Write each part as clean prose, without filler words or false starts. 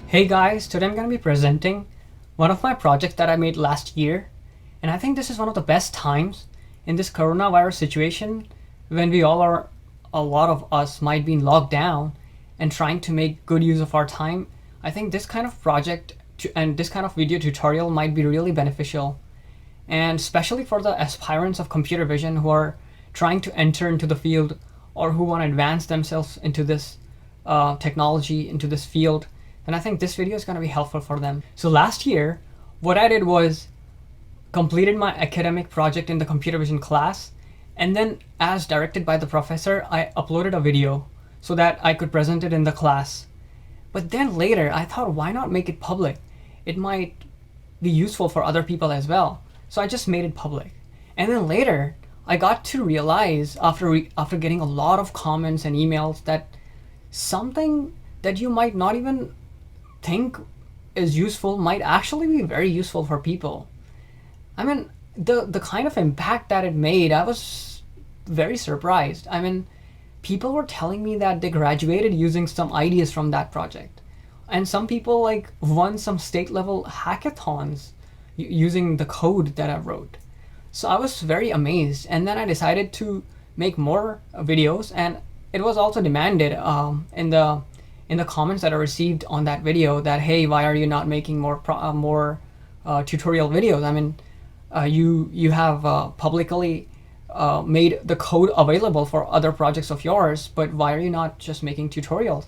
Hey guys, today I'm going to be presenting one of my projects that I made last year, and I think this is one of the best times in this coronavirus situation when a lot of us might be locked down and trying to make good use of our time. I think this kind of project and this kind of video tutorial might be really beneficial, and especially for the aspirants of computer vision who are trying to enter into the field or who want to advance themselves into this technology, into this field. And I think this video is going to be helpful for them. So last year, what I did was completed my academic project in the computer vision class, and then as directed by the professor, I uploaded a video so that I could present it in the class. But then later, I thought, why not make it public? It might be useful for other people as well. So I just made it public. And then later, I got to realize after getting a lot of comments and emails that something that you might not even think is useful might actually be very useful for people. I mean, the kind of impact that it made, I was very surprised. I mean, people were telling me that they graduated using some ideas from that project, and some people like won some state level hackathons using the code that I wrote. So I was very amazed, and then I decided to make more videos, and it was also demanded in the comments that I received on that video that, hey, why are you not making more tutorial videos? I mean, you have publicly made the code available for other projects of yours, but why are you not just making tutorials?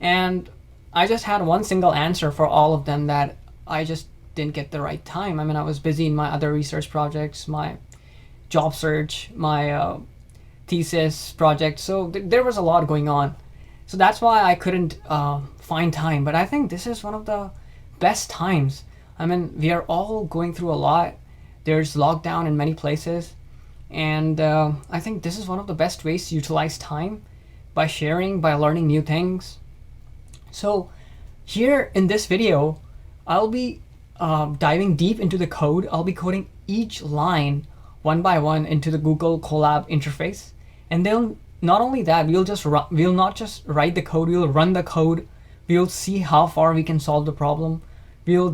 And I just had one single answer for all of them, that I just didn't get the right time. I mean, I was busy in my other research projects, my job search, my thesis project, so there was a lot going on. So that's why I couldn't find time. But I think this is one of the best times. I mean, we are all going through a lot. There's lockdown in many places. And I think this is one of the best ways to utilize time, by sharing, by learning new things. So here in this video, I'll be diving deep into the code. I'll be coding each line one by one into the Google Colab interface. And then not only that, we'll not just write the code, we'll run the code, we'll see how far we can solve the problem, we'll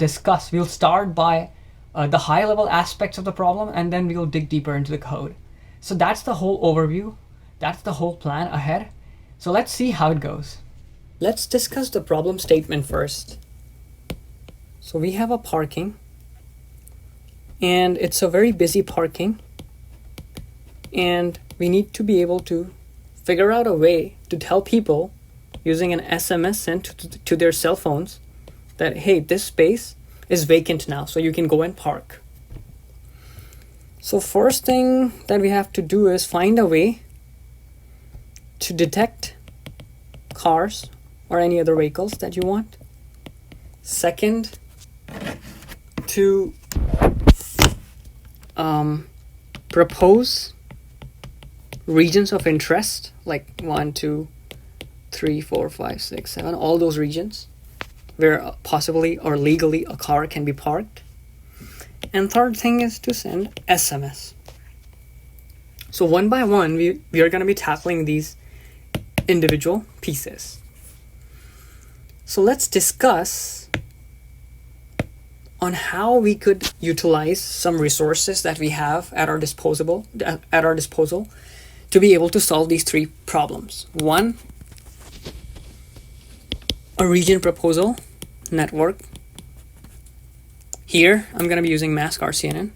start by the high level aspects of the problem, and then we'll dig deeper into the code. So that's the whole overview, that's the whole plan ahead. So let's see how it goes. Let's discuss the problem statement first. So we have a parking, and it's a very busy parking, and we need to be able to figure out a way to tell people using an SMS sent to their cell phones that, hey, this space is vacant now, so you can go and park. So first thing that we have to do is find a way to detect cars or any other vehicles that you want. Second, to propose regions of interest, like 1, 2, 3, 4, 5, 6, 7, all those regions where possibly or legally a car can be parked. And third thing is to send SMS. So one by one, we are going to be tackling these individual pieces. So let's discuss on how we could utilize some resources that we have at our disposal to be able to solve these three problems. One, a region proposal network. Here, I'm going to be using Mask RCNN.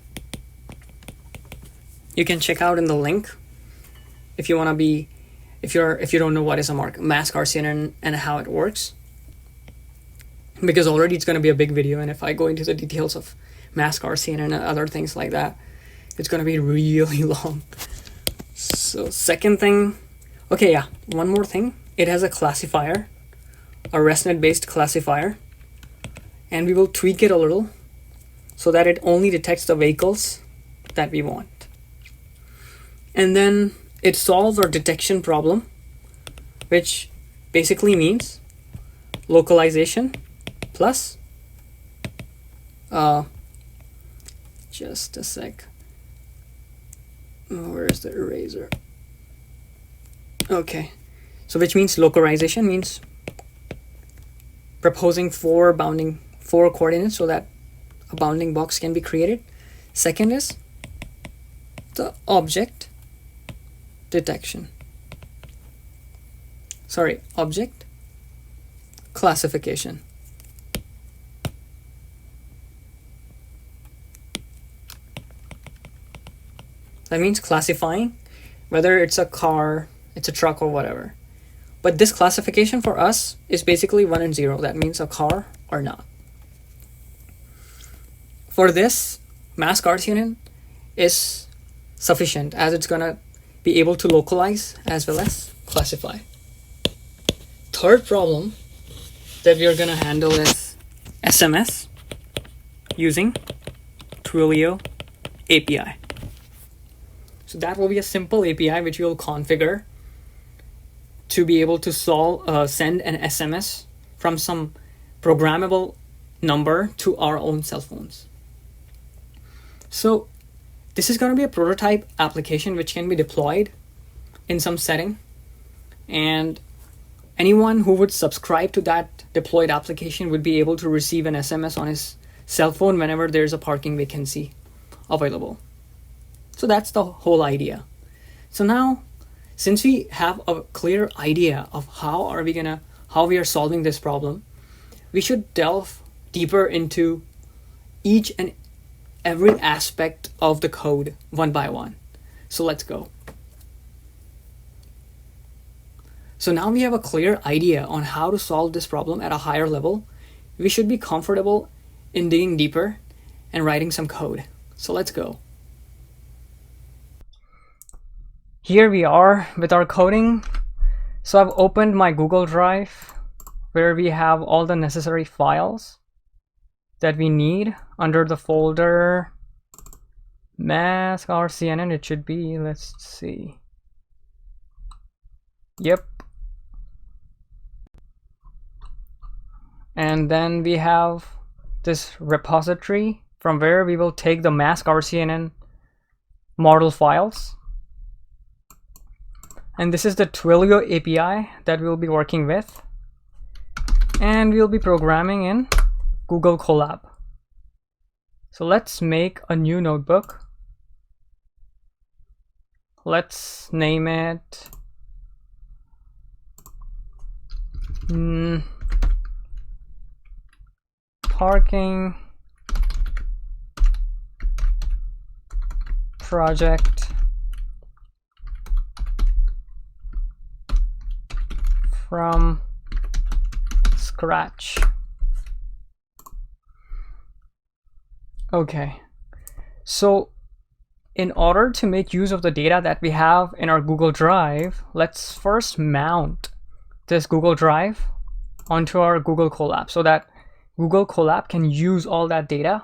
You can check out in the link if you don't know what is a Mask RCNN and how it works. Because already it's going to be a big video, and if I go into the details of Mask RCNN and other things like that, it's going to be really long. So second thing, one more thing. It has a classifier, a ResNet based classifier, and we will tweak it a little so that it only detects the vehicles that we want. And then it solves our detection problem, which basically means localization plus just a sec. Where's the eraser? Okay, so which means localization means proposing four coordinates so that a bounding box can be created. Second is the object classification. That means classifying whether it's a car, it's a truck, or whatever. But this classification for us is basically 1 and 0. That means a car or not. For this, mask RCNN is sufficient, as it's gonna be able to localize as well as classify. Third problem that we are gonna handle is SMS using Twilio API. So that will be a simple API which we will configure to be able to send an SMS from some programmable number to our own cell phones. So this is going to be a prototype application which can be deployed in some setting, and anyone who would subscribe to that deployed application would be able to receive an SMS on his cell phone whenever there's a parking vacancy available. So that's the whole idea. So now, since we have a clear idea of how we are solving this problem, we should delve deeper into each and every aspect of the code one by one. So let's go. So now we have a clear idea on how to solve this problem at a higher level. We should be comfortable in digging deeper and writing some code. So let's go. Here we are with our coding. So I've opened my Google Drive where we have all the necessary files that we need under the folder mask RCNN. It should be, let's see. Yep. And then we have this repository from where we will take the mask RCNN model files. And this is the Twilio API that we'll be working with. And we'll be programming in Google Colab. So let's make a new notebook. Let's name it parking project from scratch. Okay, so in order to make use of the data that we have in our Google Drive, let's first mount this Google Drive onto our Google Colab so that Google Colab can use all that data.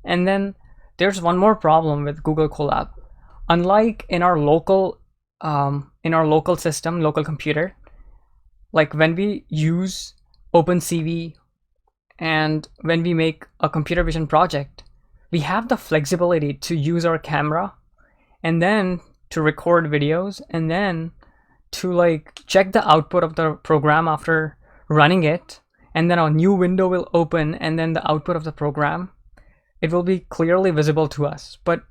And then there's one more problem with Google Colab. Unlike in our local system, local computer, like when we use OpenCV and when we make a computer vision project, we have the flexibility to use our camera and then to record videos and then to like check the output of the program after running it, and then a new window will open and then the output of the program, it will be clearly visible to us. But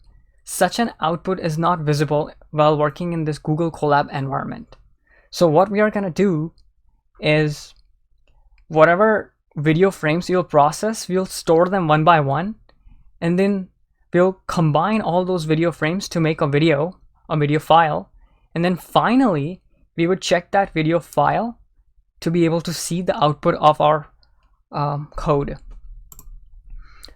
such an output is not visible while working in this Google Colab environment. So what we are going to do is whatever video frames you'll process, we'll store them one by one, and then we'll combine all those video frames to make a video file, and then finally we would check that video file to be able to see the output of our code.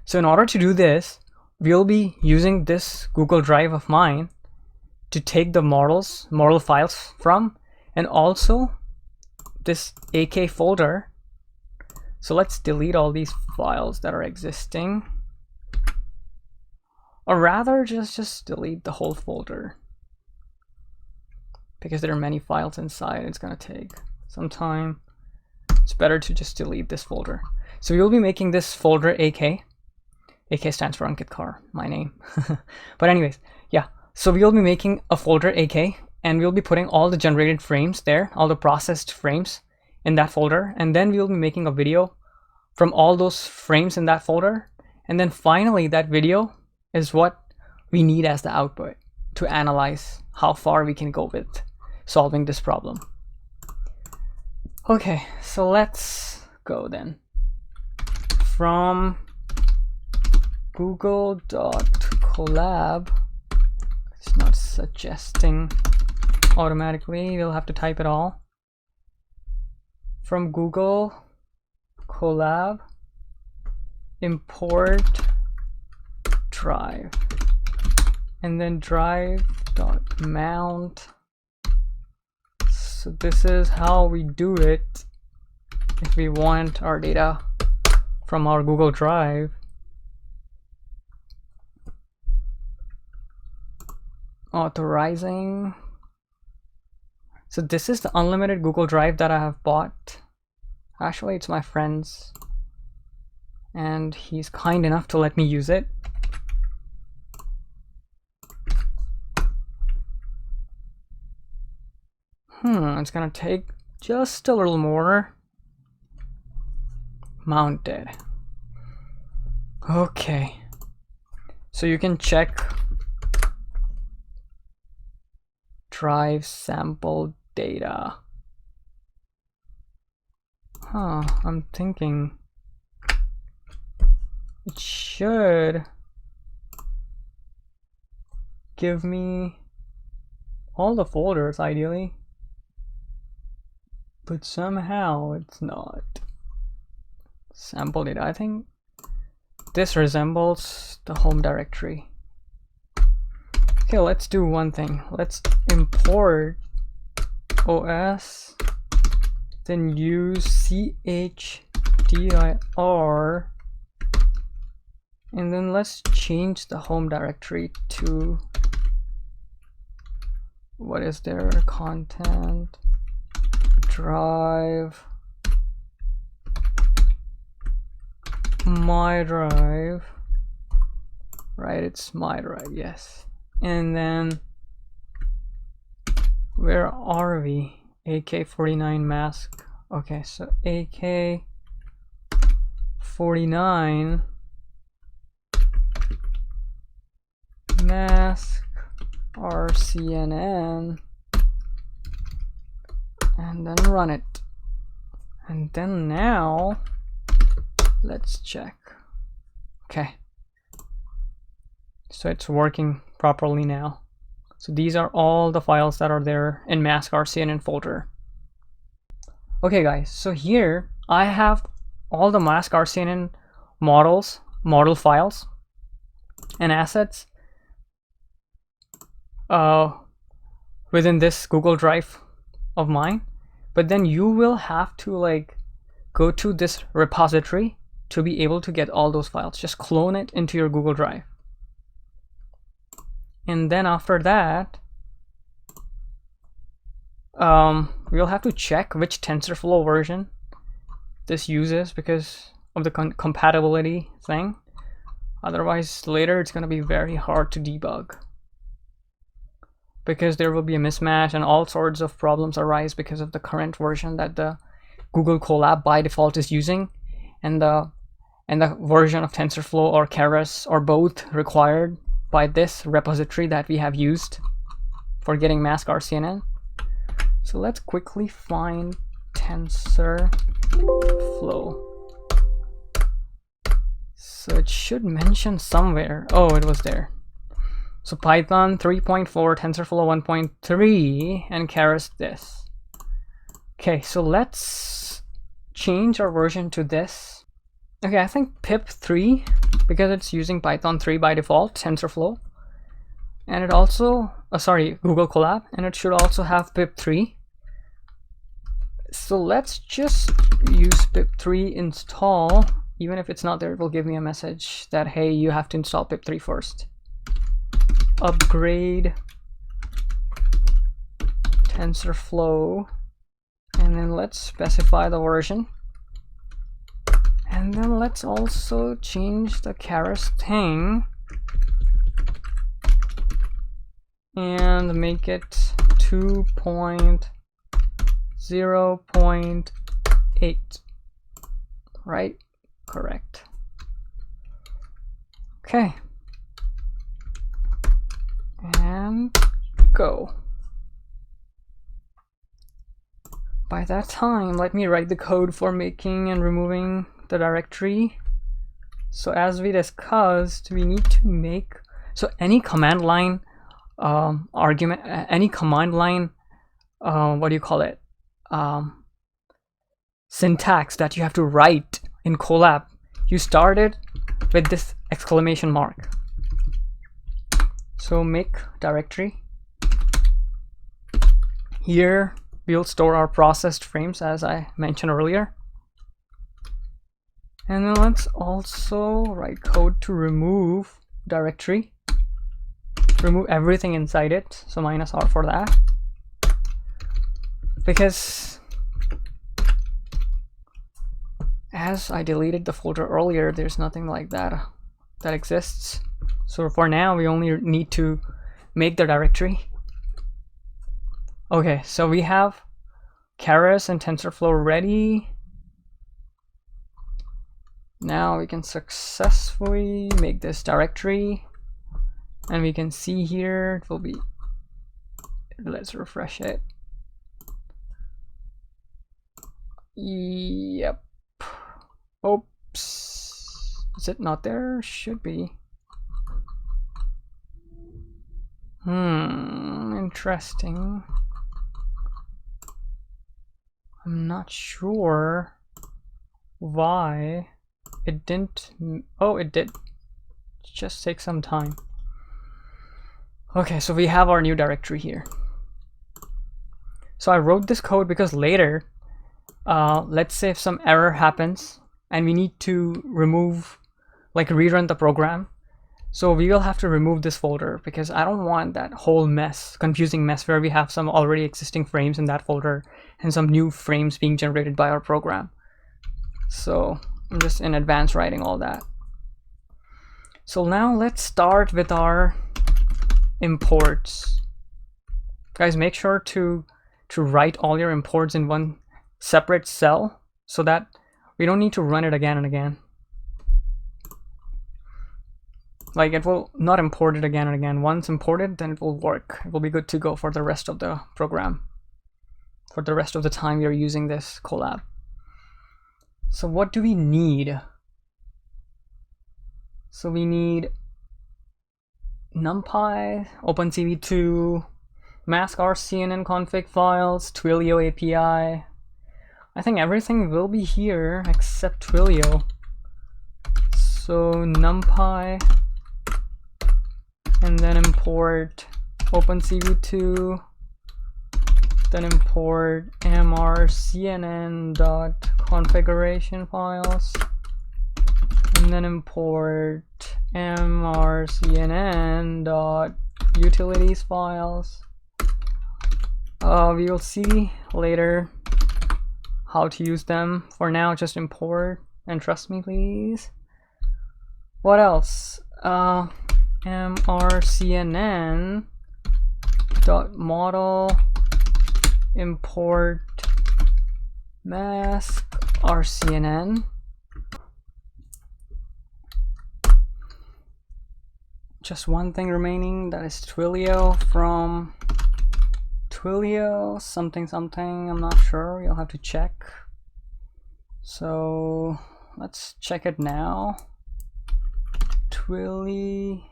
So in order to do this, we'll be using this Google Drive of mine to take the model files from, and also this AK folder. So let's delete all these files that are existing, or rather just delete the whole folder, because there are many files inside. It's gonna take some time. It's better to just delete this folder. So we will be making this folder AK. AK stands for Ankit Kaur, my name. But anyways, yeah. So we'll be making a folder AK, and we'll be putting all the generated frames there, all the processed frames, in that folder, and then we'll be making a video from all those frames in that folder. And then finally, that video is what we need as the output to analyze how far we can go with solving this problem. Okay, so let's go then. From google.colab, it's not suggesting automatically, we'll have to type it all. From Google Colab, import drive, and then drive.mount. So this is how we do it if we want our data from our Google Drive. Authorizing. So this is the unlimited Google Drive that I have bought. Actually, it's my friend's, and he's kind enough to let me use it. It's gonna take just a little more. Mounted. Okay. So you can check drive sample data. I'm thinking it should give me all the folders ideally, but somehow it's not. Sample data, I think this resembles the home directory. Okay, let's do one thing. Let's import OS, then use chdir, and then let's change the home directory to, what is their content, drive, my drive, right? It's my drive, yes. And then where are we? AK49 mask. Okay, so AK49 mask RCNN, and then run it. And then now let's check. Okay, so it's working properly now. So these are all the files that are there in mask RCNN folder. Okay guys, so here I have all the mask RCNN model files and assets within this Google Drive of mine, but then you will have to like go to this repository to be able to get all those files. Just clone it into your Google Drive. And then after that, we'll have to check which TensorFlow version this uses because of the compatibility thing. Otherwise, later it's going to be very hard to debug because there will be a mismatch and all sorts of problems arise because of the current version that the Google Colab by default is using, and the version of TensorFlow or Keras or both required by this repository that we have used for getting mask RCNN. So let's quickly find TensorFlow. So it should mention somewhere. Oh, it was there. So Python 3.4, TensorFlow 1.3, and Keras this. Okay, so let's change our version to this. Okay, I think pip 3, because it's using Python 3 by default, TensorFlow. And it also, Google Colab, and it should also have pip 3. So let's just use pip 3 install. Even if it's not there, it will give me a message that, hey, you have to install pip 3 first. Upgrade TensorFlow, and then let's specify the version. And then let's also change the Keras thing and make it 2.0.8. 8. Right? Correct. Okay. And go. By that time, let me write the code for making and removing the directory. So as we discussed, we need to make, so any command line argument, any command line, what do you call it? Syntax that you have to write in Colab, you start it with this exclamation mark. So make directory. Here we'll store our processed frames as I mentioned earlier. And then let's also write code to remove directory. Remove everything inside it. So -r for that. Because as I deleted the folder earlier, there's nothing like that that exists. So for now, we only need to make the directory. Okay, so we have Keras and Tensorflow ready. Now we can successfully make this directory. And we can see here, it will be, let's refresh it. Yep. Oops. Is it not there? Should be. Interesting. I'm not sure why it didn't. Oh, it did. Just take some time. Okay, so we have our new directory here. So I wrote this code because later, let's say if some error happens and we need to remove, like rerun the program. So we will have to remove this folder because I don't want that whole mess, confusing mess where we have some already existing frames in that folder and some new frames being generated by our program. So I'm just in advance writing all that. So now let's start with our imports. Guys, make sure to write all your imports in one separate cell so that we don't need to run it again and again. Like it will not import it again and again. Once imported, then it will work. It will be good to go for the rest of the program, for the rest of the time you're using this Colab. So what do we need? So we need NumPy, OpenCV 2, mask RCNN config files, Twilio API. I think everything will be here except Twilio. So NumPy, and then import OpenCV 2, then import mrcnn.configuration files, and then import mrcnn.utilities files. We will see later how to use them. For now, just import and trust me, please. What else? mrcnn.model import mask RCNN. Just one thing remaining, that is Twilio from Twilio something something, I'm not sure, you'll have to check. So let's check it now. Twilio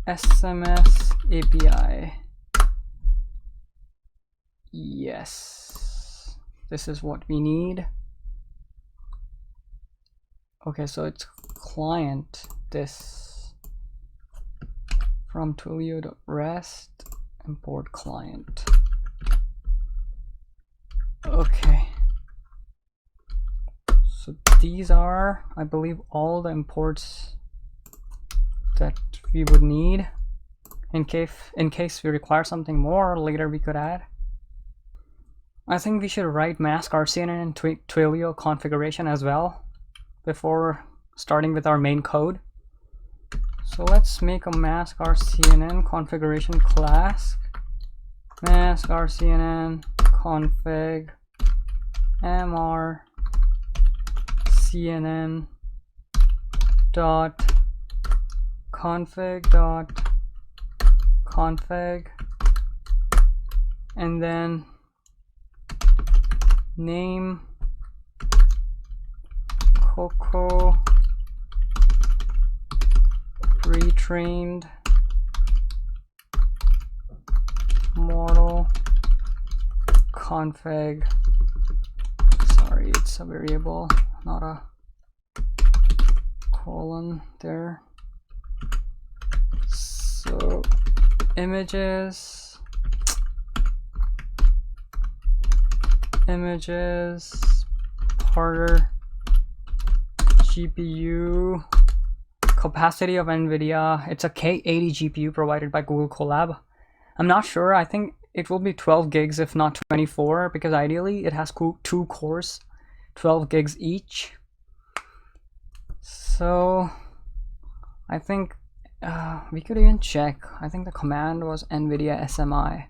SMS API. Yes, this is what we need. Okay, so it's client this from twilio.rest import client. Okay, so these are, I believe, all the imports that we would need. In case we require something more later, we could add. I think we should write mask RCNN and Twilio configuration as well before starting with our main code. So let's make a mask RCNN configuration class. Mask RCNN config RCNN dot config and then name Coco pre-trained model config. Sorry, it's a variable, not a colon there. So images parter GPU capacity of NVIDIA. It's a K80 GPU provided by Google Colab. I'm not sure. I think it will be 12 gigs if not 24 because ideally it has 2 cores, 12 gigs each. So I think we could even check. I think the command was NVIDIA SMI.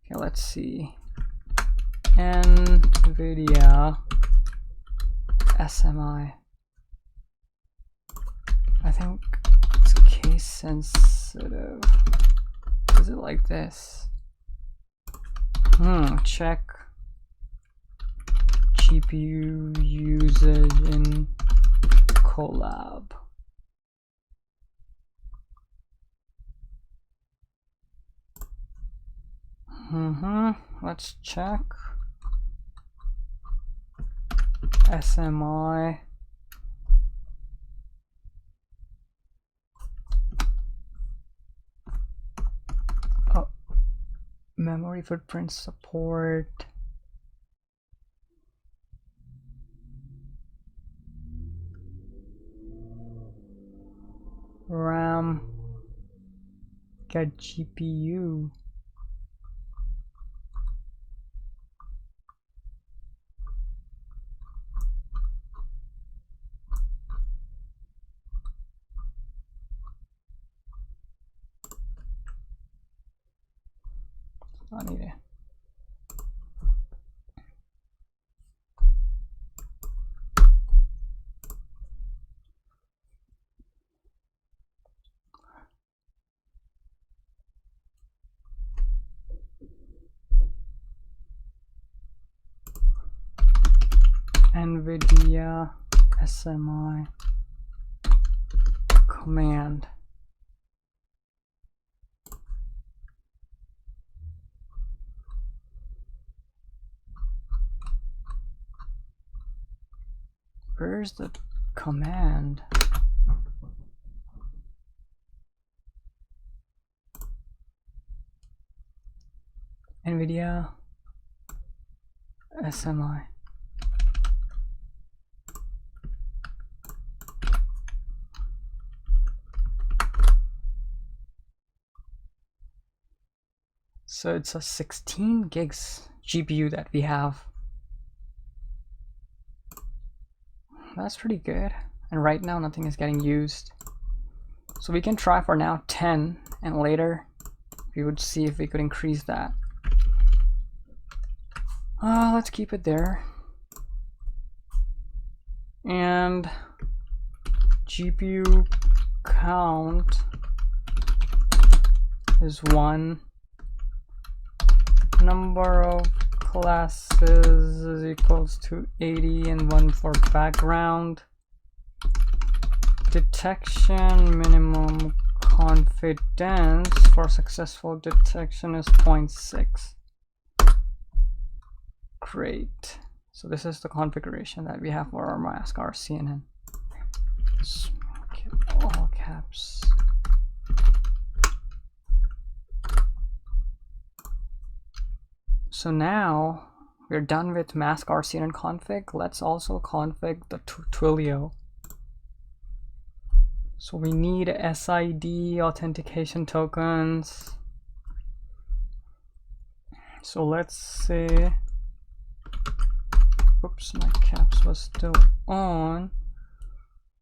Okay, let's see. NVIDIA SMI. I think it's case sensitive. Is it like this? Check GPU usage in Colab. Let's check. SMI. Oh, memory footprint support. RAM. Get GPU. Not needed. NVIDIA SMI command. Where's the command? NVIDIA SMI. So it's a 16 gigs GPU that we have. That's pretty good. And right now nothing is getting used. So we can try for now 10 and later we would see if we could increase that. Let's keep it there. And GPU count is 1. Number of classes is equals to 80 and 1 for background. Detection minimum confidence for successful detection is 0.6. Great. So this is the configuration that we have for our mask RCNN. All caps. So now we're done with mask RCNN config. Let's also config the Twilio. So we need SID authentication tokens. So let's say, oops, my caps was still on.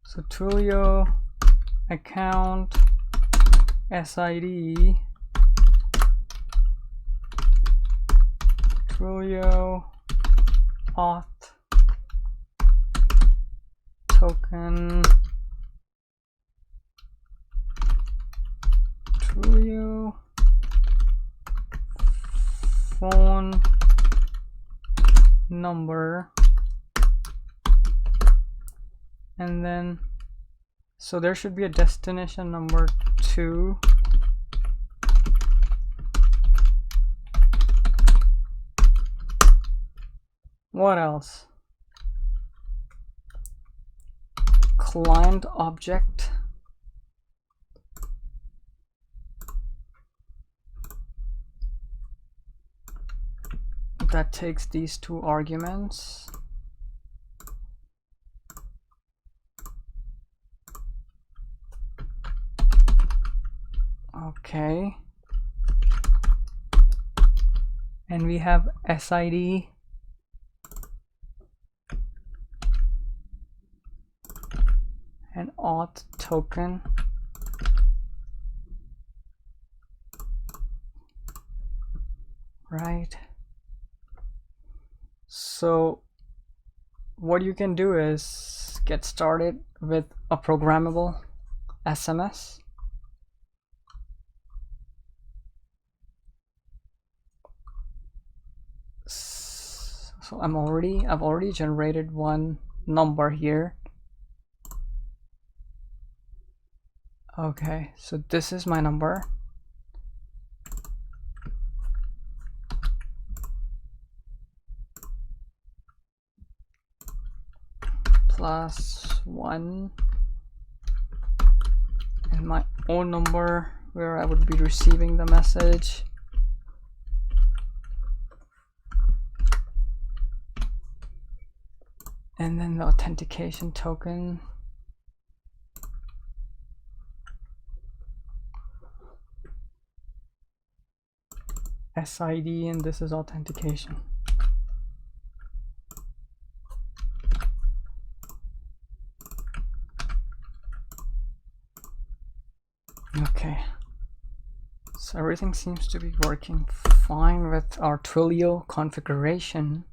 So Twilio account SID Twilio auth token Twilio phone number, and then so there should be a destination number 2. What else? Client object. That takes these 2 arguments. Okay. And we have SID and auth token. Right. So what you can do is get started with a programmable SMS. So I've already generated one number here. Okay, so this is my number. +1 and my own number where I would be receiving the message. And then the authentication token. SID, and this is authentication. Okay, so everything seems to be working fine with our Twilio configuration.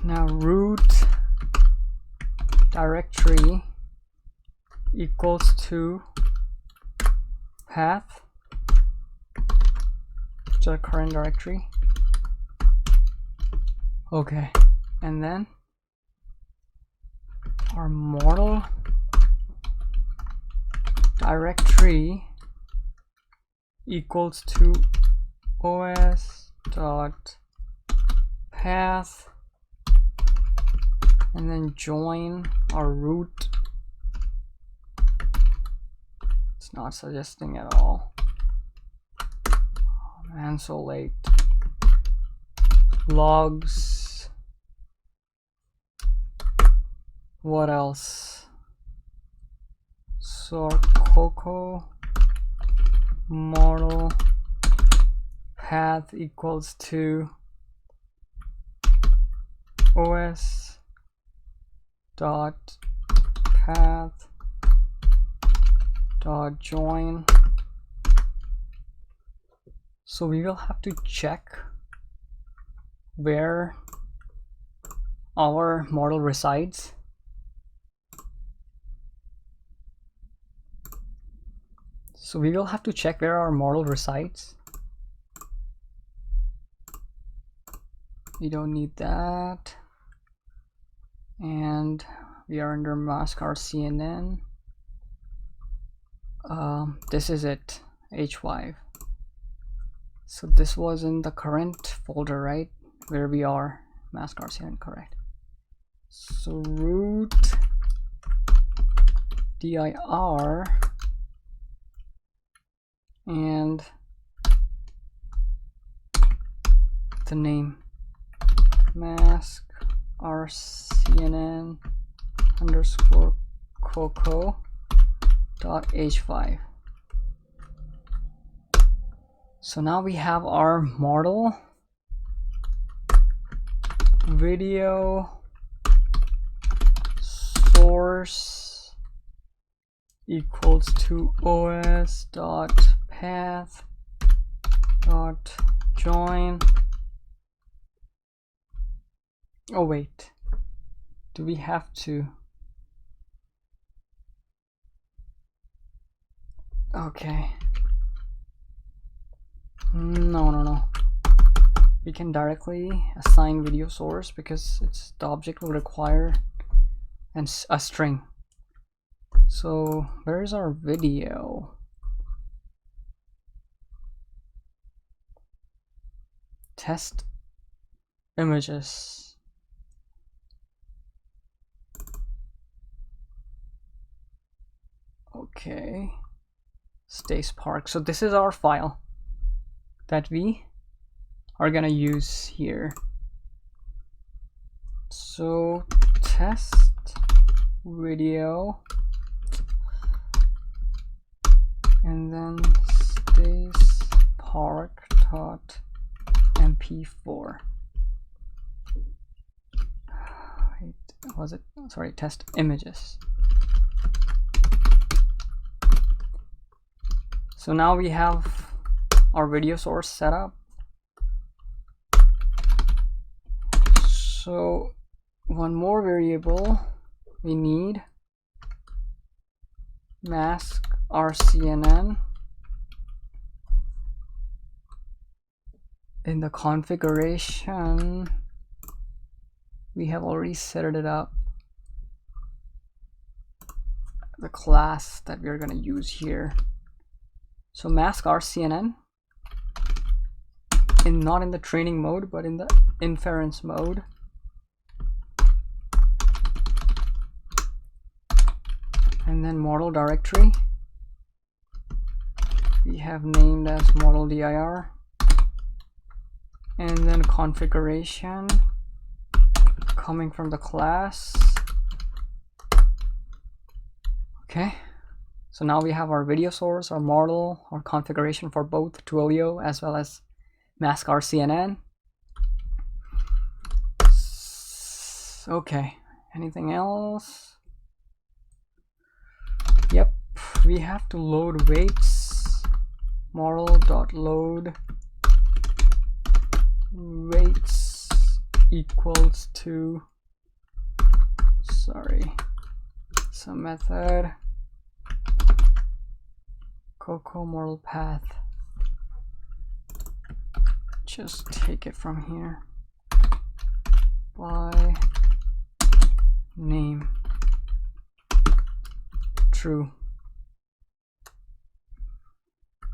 Now root directory equals to path, which is our current directory. Okay, and then our model directory equals to os.path, and then join our root. It's not suggesting at all. Oh man, so late. Logs. What else? So Coco model path equals to os dot path dot join. So we will have to check where our model resides. So we will have to check where our model resides. We don't need that. And we are under mask RCNN. This is it, H5. So this was in the current folder, right? Where we are, mask RCNN, correct. So root dir and the name mask RCNN underscore coco dot h5. So now we have our model video source equals to os dot path dot join Oh wait, do we have to? Okay. No. We can directly assign video source because the object will require a string. So where's our video? Test images. Okay. Stays Park. So this is our file that we are gonna use here. So test video and then stays park.mp4. Wait, was it? Sorry, test images. So now we have our video source set up. So one more variable we need, mask RCNN. In the configuration, we have already set it up. The class that we are going to use here. So mask RCNN, not in the training mode, but in the inference mode. And then model directory, we have named as model dir. And then configuration coming from the class. Okay. So now we have our video source, our model, our configuration for both Twilio as well as mask RCNN. Okay, anything else? Yep, we have to load weights, model.load weights equals to, some method Coco model path. Just take it from here by name true.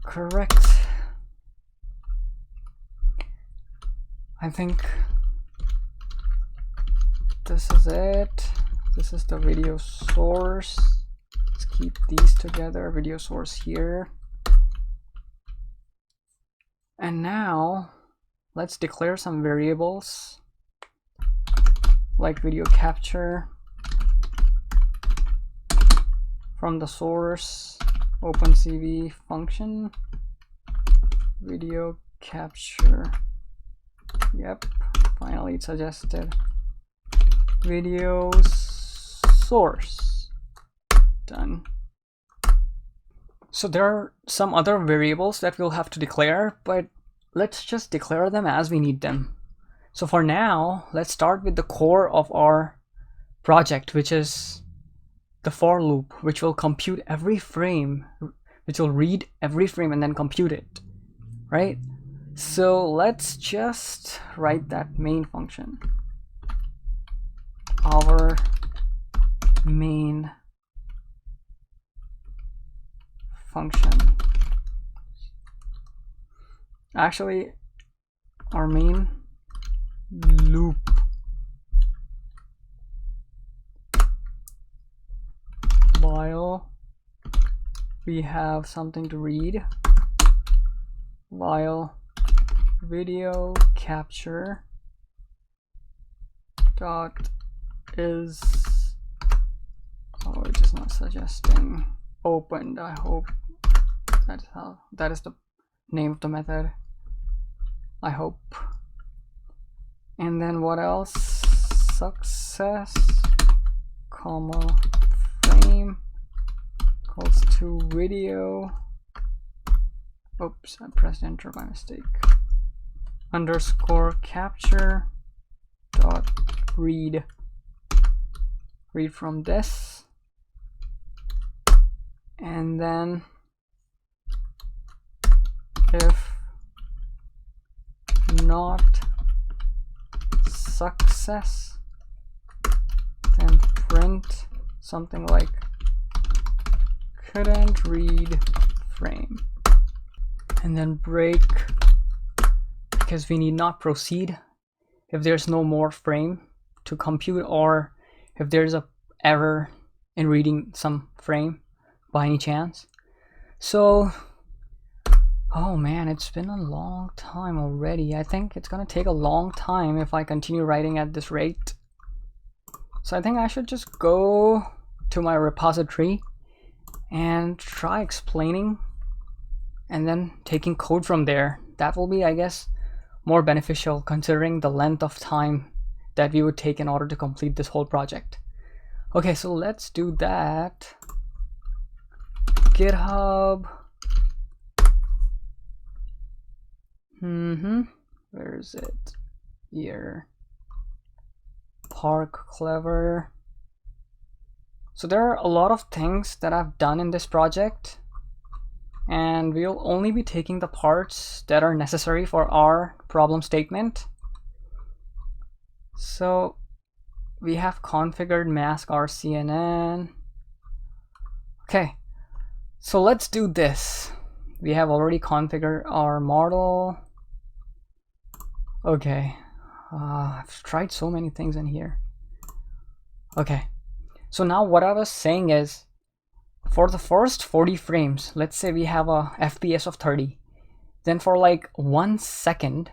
Correct. I think this is it. This is the video source. Let's keep these together. Video source here. And now let's declare some variables like video capture from the source OpenCV function. Video capture. Yep, finally it suggested video source. Done. So there are some other variables that we'll have to declare, but let's just declare them as we need them. So for now, let's start with the core of our project, which is the for loop, which will compute every frame, which will read every frame and then compute it, right? So let's just write that main function. Our main function. Actually, our main loop. While we have something to read, while video capture dot is, oh, it is not suggesting opened. I hope that is the name of the method. I hope. And then what else? Success, comma, frame equals to video. Oops, I pressed enter by mistake. Underscore capture dot read from this, and then if not success, then print something like couldn't read frame, and then break because we need not proceed if there's no more frame to compute, or if there's a error in reading some frame by any chance. So, oh man, it's been a long time already. I think it's gonna take a long time if I continue writing at this rate. So I think I should just go to my repository and try explaining and then taking code from there. That will be, I guess, more beneficial considering the length of time that we would take in order to complete this whole project. Okay, so let's do that. GitHub. Where is it? Here. Park Clever. So there are a lot of things that I've done in this project, and we'll only be taking the parts that are necessary for our problem statement. So we have configured mask RCNN. Okay, so let's do this. We have already configured our model. Okay, I've tried so many things in here. Okay, so now what I was saying is, for the first 40 frames, let's say we have a FPS of 30, then for like 1 second,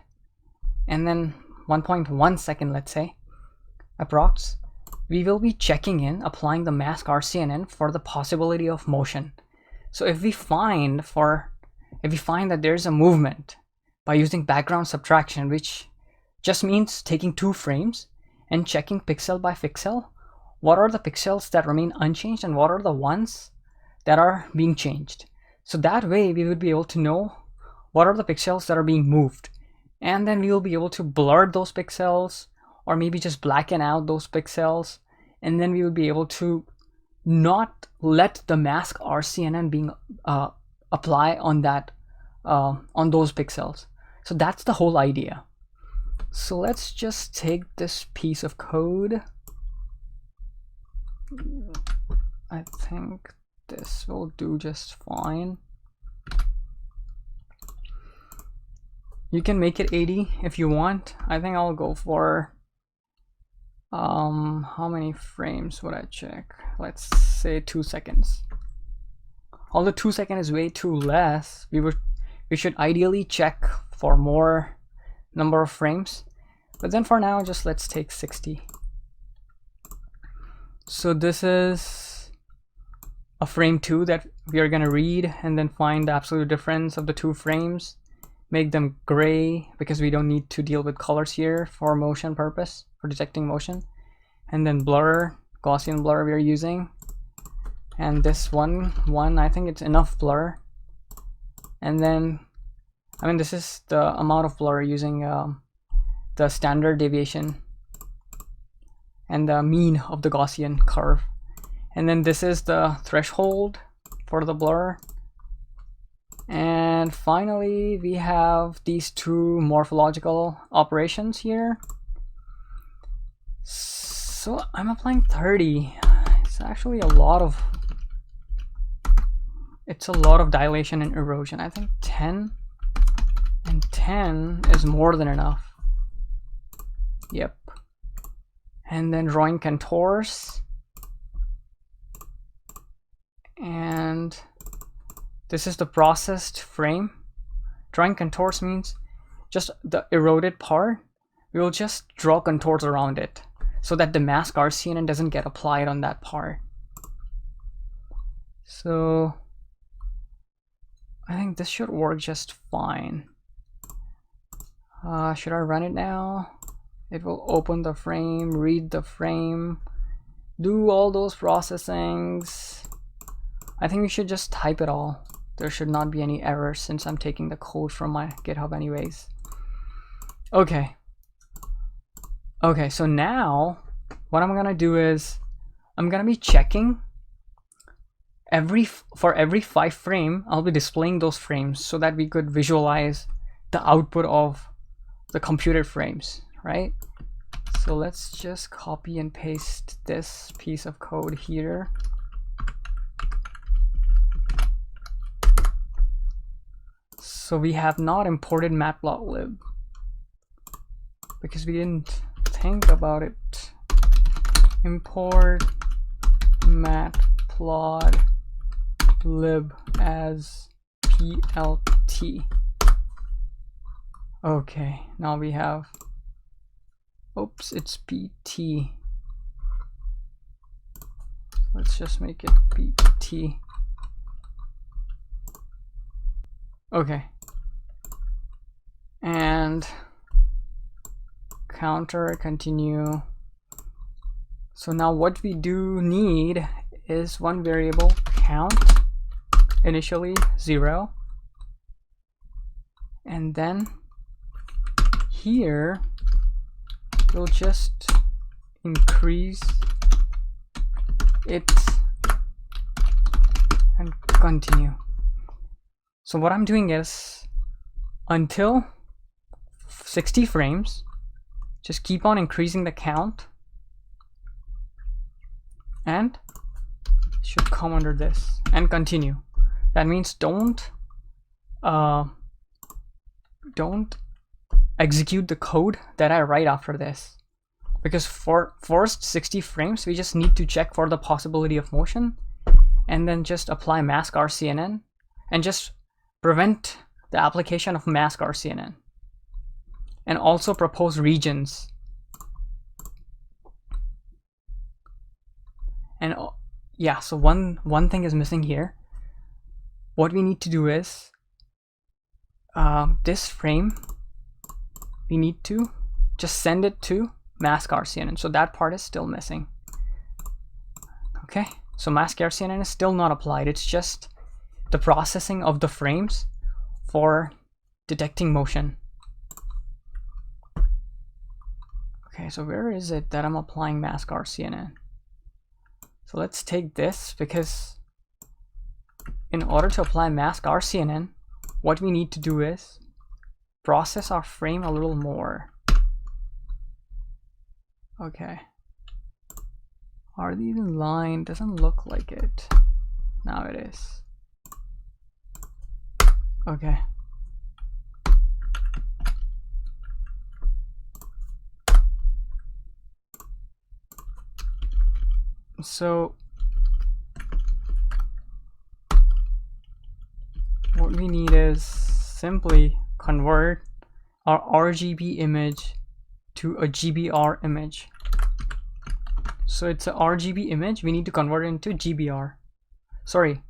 and then 1.1 second, let's say, approx, we will be checking in, applying the mask RCNN for the possibility of motion. So if we find that there's a movement by using background subtraction, which just means taking 2 frames and checking pixel by pixel, what are the pixels that remain unchanged and what are the ones that are being changed. So that way we would be able to know what are the pixels that are being moved, and then we will be able to blur those pixels or maybe just blacken out those pixels, and then we will be able to not let the mask RCNN being apply on that on those pixels. So that's the whole idea. So let's just take this piece of code. I think this will do just fine. You can make it 80 if you want. I think I'll go for how many frames would I check? Let's say 2 seconds. Although 2 seconds is way too less, we should ideally check for more number of frames, but then for now just let's take 60. So this is a frame 2 that we are going to read, and then find the absolute difference of the 2 frames, make them gray because we don't need to deal with colors here for motion purpose, for detecting motion, and then blur, Gaussian blur we are using, and this one I think it's enough blur, and then I mean this is the amount of blur using the standard deviation and the mean of the Gaussian curve, and then this is the threshold for the blur, and finally we have these 2 morphological operations here. So I'm applying 30. It's actually a lot of dilation and erosion. I think 10 and 10 is more than enough. Yep. And then drawing contours, and this is the processed frame. Drawing contours means just the eroded part, we will just draw contours around it so that the mask RCNN doesn't get applied on that part. So I think this should work just fine. Should I run it now? It will open the frame, read the frame, do all those processings. I think we should just type it all. There should not be any errors since I'm taking the code from my GitHub anyways. Okay. Okay, so now what I'm gonna do is I'm gonna be checking for every 5 frame. I'll be displaying those frames so that we could visualize the output of the computed frames, right? So let's just copy and paste this piece of code here. So we have not imported Matplotlib because we didn't think about it. Import Matplotlib as PLT. Okay, now we have, oops, it's PT. Let's just make it PT. Okay. And counter, continue. So now what we do need is one variable count, initially 0. And then here we'll just increase it and continue. So what I'm doing is until 60 frames, just keep on increasing the count, and should come under this and continue. That means don't execute the code that I write after this, because for first 60 frames we just need to check for the possibility of motion and then just apply mask RCNN and just prevent the application of mask RCNN, and also propose regions. And yeah, so one thing is missing here. What we need to do is this frame, we need to just send it to mask RCNN. So that part is still missing. Okay, so mask RCNN is still not applied. It's just the processing of the frames for detecting motion. Okay, so where is it that I'm applying mask RCNN? So let's take this, because in order to apply mask RCNN, what we need to do is process our frame a little more. Okay. Are these in line? Doesn't look like it. Now it is. Okay. So what we need is simply convert our RGB image to a GBR image. So it's a RGB image, we need to convert it into GBR. Sorry,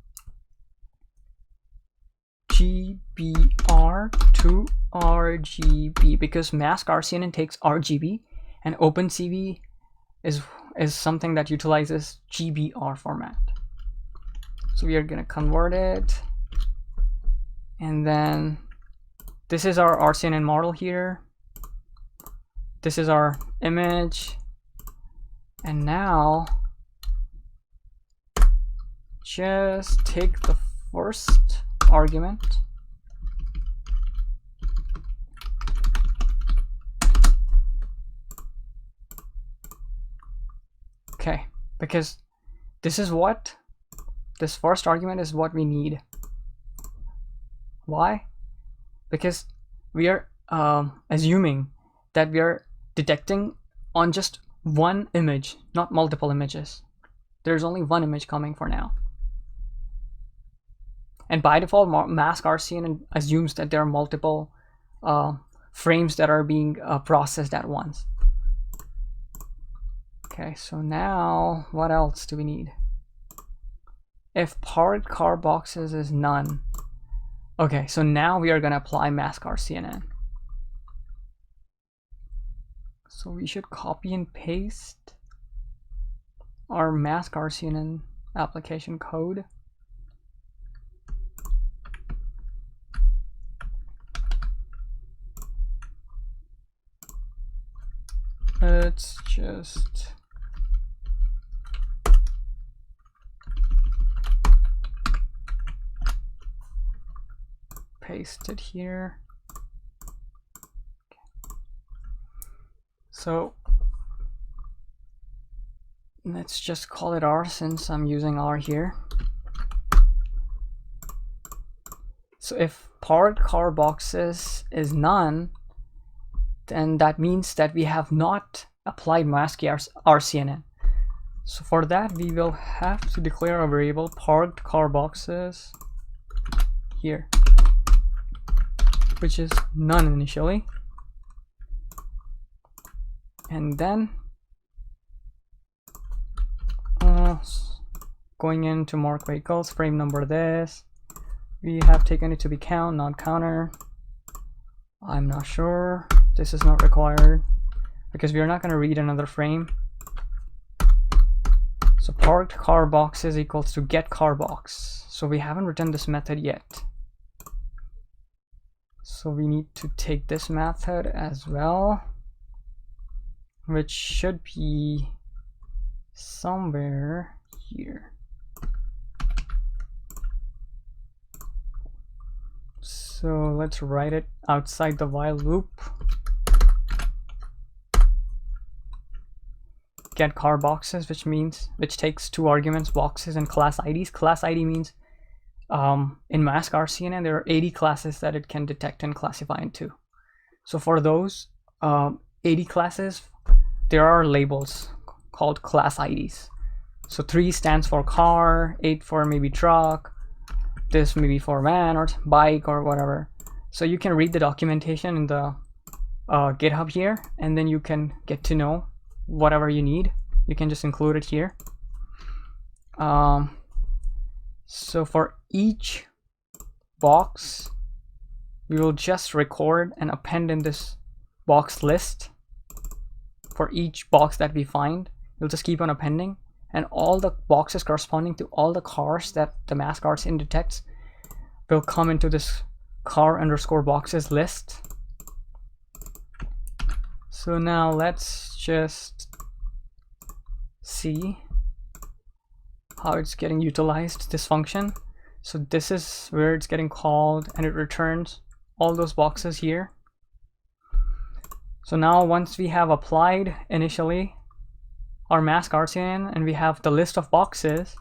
GBR to RGB, because mask RCNN takes RGB and OpenCV is something that utilizes GBR format. So we are going to convert it, and then this is our RCNN model here. This is our image, and now just take the first argument okay, because this first argument is what we need. Why? Because we are assuming that we are detecting on just one image, not multiple images. There's only one image coming for now. And by default, mask RCNN assumes that there are multiple frames that are being processed at once. Okay, so now what else do we need? If parked car boxes is none. Okay, so now we are going to apply mask RCNN. So we should copy and paste our mask RCNN application code. Let's just paste it here. So let's just call it R since I'm using R here. So if parked car boxes is none, then that means that we have not applied mask RCNN. So for that, we will have to declare a variable parked car boxes here, which is none initially. And then going into mark vehicles, frame number this, we have taken it to be count, not counter. I'm not sure. This is not required because we are not going to read another frame. So parked car boxes equals to get car box. So we haven't written this method yet. So we need to take this method as well, which should be somewhere here. So let's write it outside the while loop. Get car boxes, which takes two arguments, boxes and class IDs. Class ID means in mask RCNN there are 80 classes that it can detect and classify into. So for those 80 classes, there are labels called class IDs. So 3 stands for car, 8 for maybe truck, this maybe for van or bike or whatever. So you can read the documentation in the GitHub here, and then you can get to know whatever you need. You can just include it here. So for each box, we will just record and append in this box list. For each box that we find, we'll just keep on appending, and all the boxes corresponding to all the cars that the mask RCNN detects will come into this car underscore boxes list. So now let's just see how it's getting utilized, this function. So this is where it's getting called, and it returns all those boxes here. So now once we have applied initially our mask RCNN and we have the list of boxes,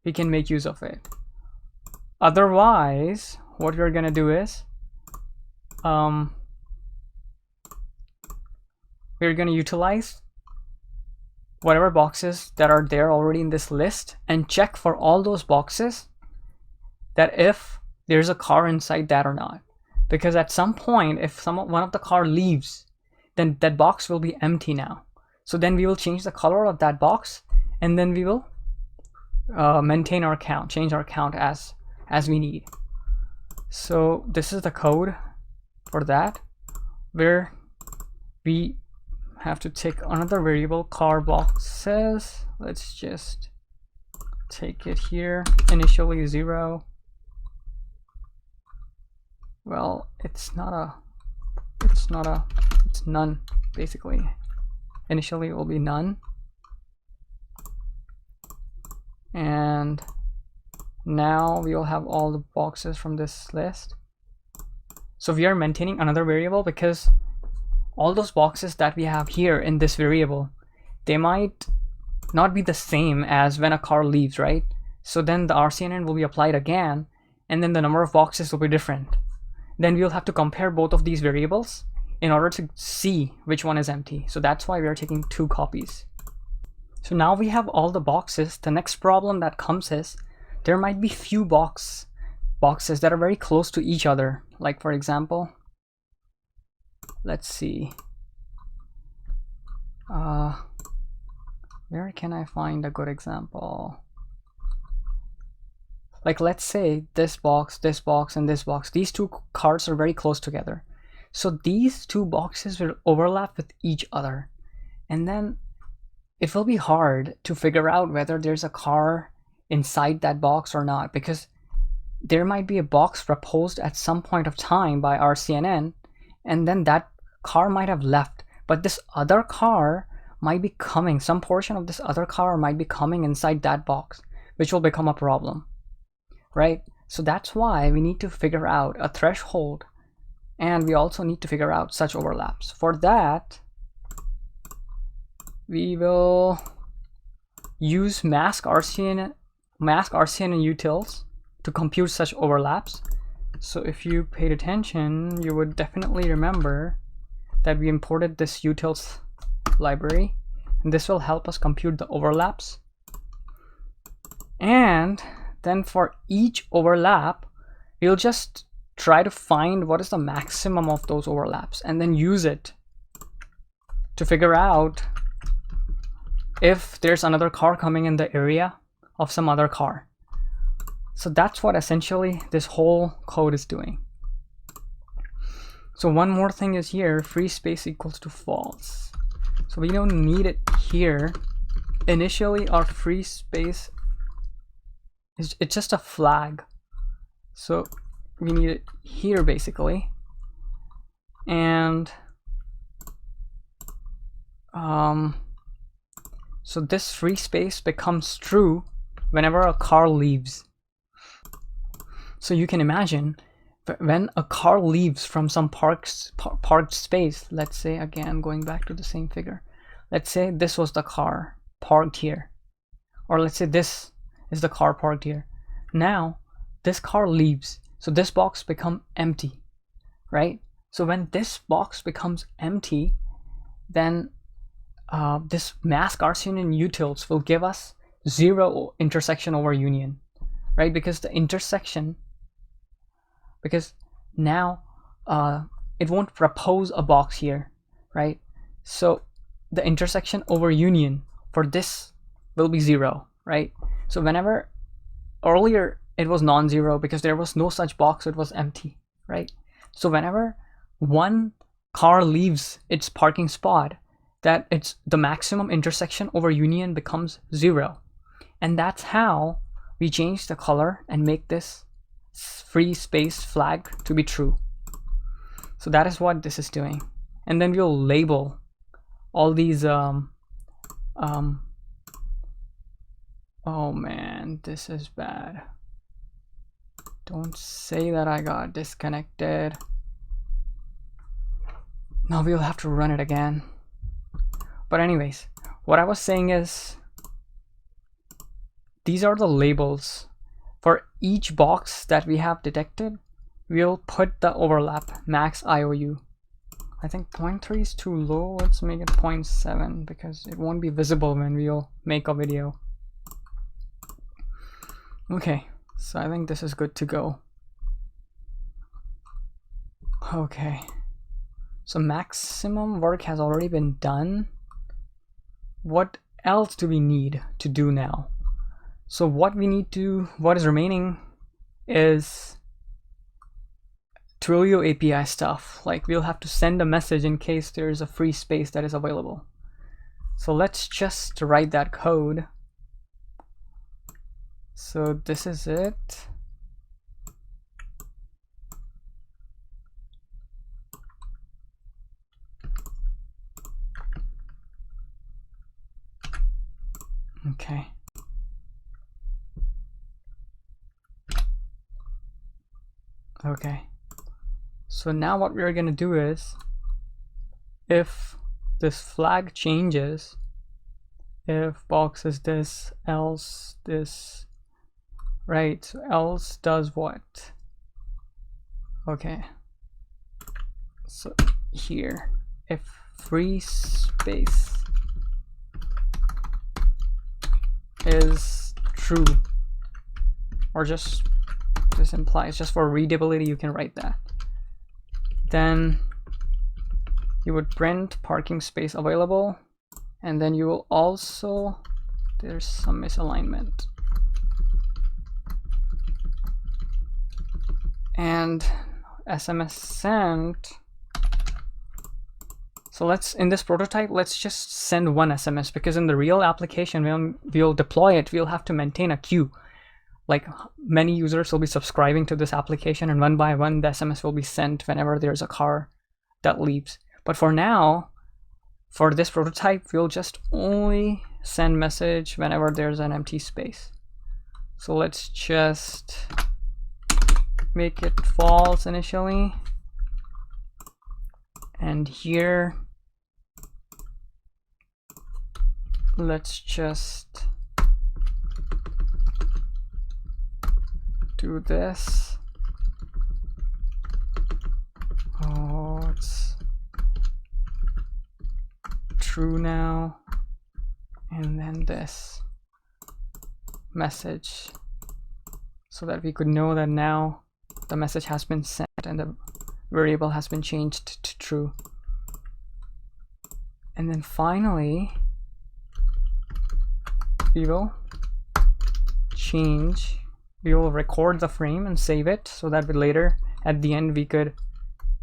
we can make use of it. Otherwise, what we're gonna do is we're gonna utilize whatever boxes that are there already in this list and check for all those boxes that if there's a car inside that or not. Because at some point, if one of the car leaves, then that box will be empty now. So then we will change the color of that box, and then we will maintain our count, change our count as we need. So this is the code for that, where we have to take another variable, car boxes. Let's just take it here, initially 0. Well, it's none basically. Initially it will be none, and now we will have all the boxes from this list. So we are maintaining another variable because all those boxes that we have here in this variable, they might not be the same as when a car leaves, right? So then the RCNN will be applied again, and then the number of boxes will be different. Then we'll have to compare both of these variables in order to see which one is empty. So that's why we are taking 2 copies. So now we have all the boxes. The next problem that comes is there might be few boxes that are very close to each other. Like for example, let's see, where can I find a good example? Like let's say this box, and this box, these 2 cards are very close together. So these 2 boxes will overlap with each other, and then it will be hard to figure out whether there's a car inside that box or not, because there might be a box proposed at some point of time by RCNN, and then that car might have left, but this other car might be coming, some portion of this other car might be coming inside that box, which will become a problem, right? So that's why we need to figure out a threshold, and we also need to figure out such overlaps. For that, we will use mask RCNN utils to compute such overlaps. So if you paid attention, you would definitely remember that we imported this utils library, and this will help us compute the overlaps. And then for each overlap, we'll just try to find what is the maximum of those overlaps and then use it to figure out if there's another car coming in the area of some other car. So that's what essentially this whole code is doing. So one more thing is here, free space equals to false. So we don't need it here. Initially our free space it's just a flag. So we need it here basically. And so this free space becomes true whenever a car leaves. So you can imagine when a car leaves from some parked space, let's say, again going back to the same figure, let's say this was the car parked here, or let's say this is the car parked here. Now this car leaves, so this box becomes empty, right? So when this box becomes empty, then this mask RCNN utils will give us 0 intersection over union, right? Because the intersection, because now it won't propose a box here, right? So the intersection over union for this will be 0, right? So whenever earlier it was non-zero because there was no such box, it was empty, right? So whenever one car leaves its parking spot, that it's the maximum intersection over union becomes 0. And that's how we change the color and make this free space flag to be true. So that is what this is doing. And then we'll label all these oh man, this is bad. Don't say that I got disconnected. Now we'll have to run it again. But anyways, what I was saying is these are the labels. For each box that we have detected, we'll put the overlap max IOU. I think 0.3 is too low. Let's make it 0.7 because it won't be visible when we'll make a video. Okay, so I think this is good to go. Okay, so maximum work has already been done. What else do we need to do now? So what is remaining is Twilio API stuff. Like we'll have to send a message in case there's a free space that is available. So let's just write that code. So this is it. Okay. Okay. So now what we're going to do is, if this flag changes, if box is this, else this, right? So else does what? Okay. So here, if free space is true, or just this implies just for readability you can write that, then you would print parking space available, and then you will also, there's some misalignment, and SMS sent. So let's, in this prototype, let's just send one SMS, because in the real application when we'll deploy it, we'll have to maintain a queue. Like many users will be subscribing to this application, and one by one the SMS will be sent whenever there's a car that leaves. But for now, for this prototype, we'll just only send message whenever there's an empty space. So let's just make it false initially. And here, let's just do this. Oh, it's true now. And then this message, so that we could know that now the message has been sent and the variable has been changed to true. And then finally, we will record the frame and save it, so that we later at the end we could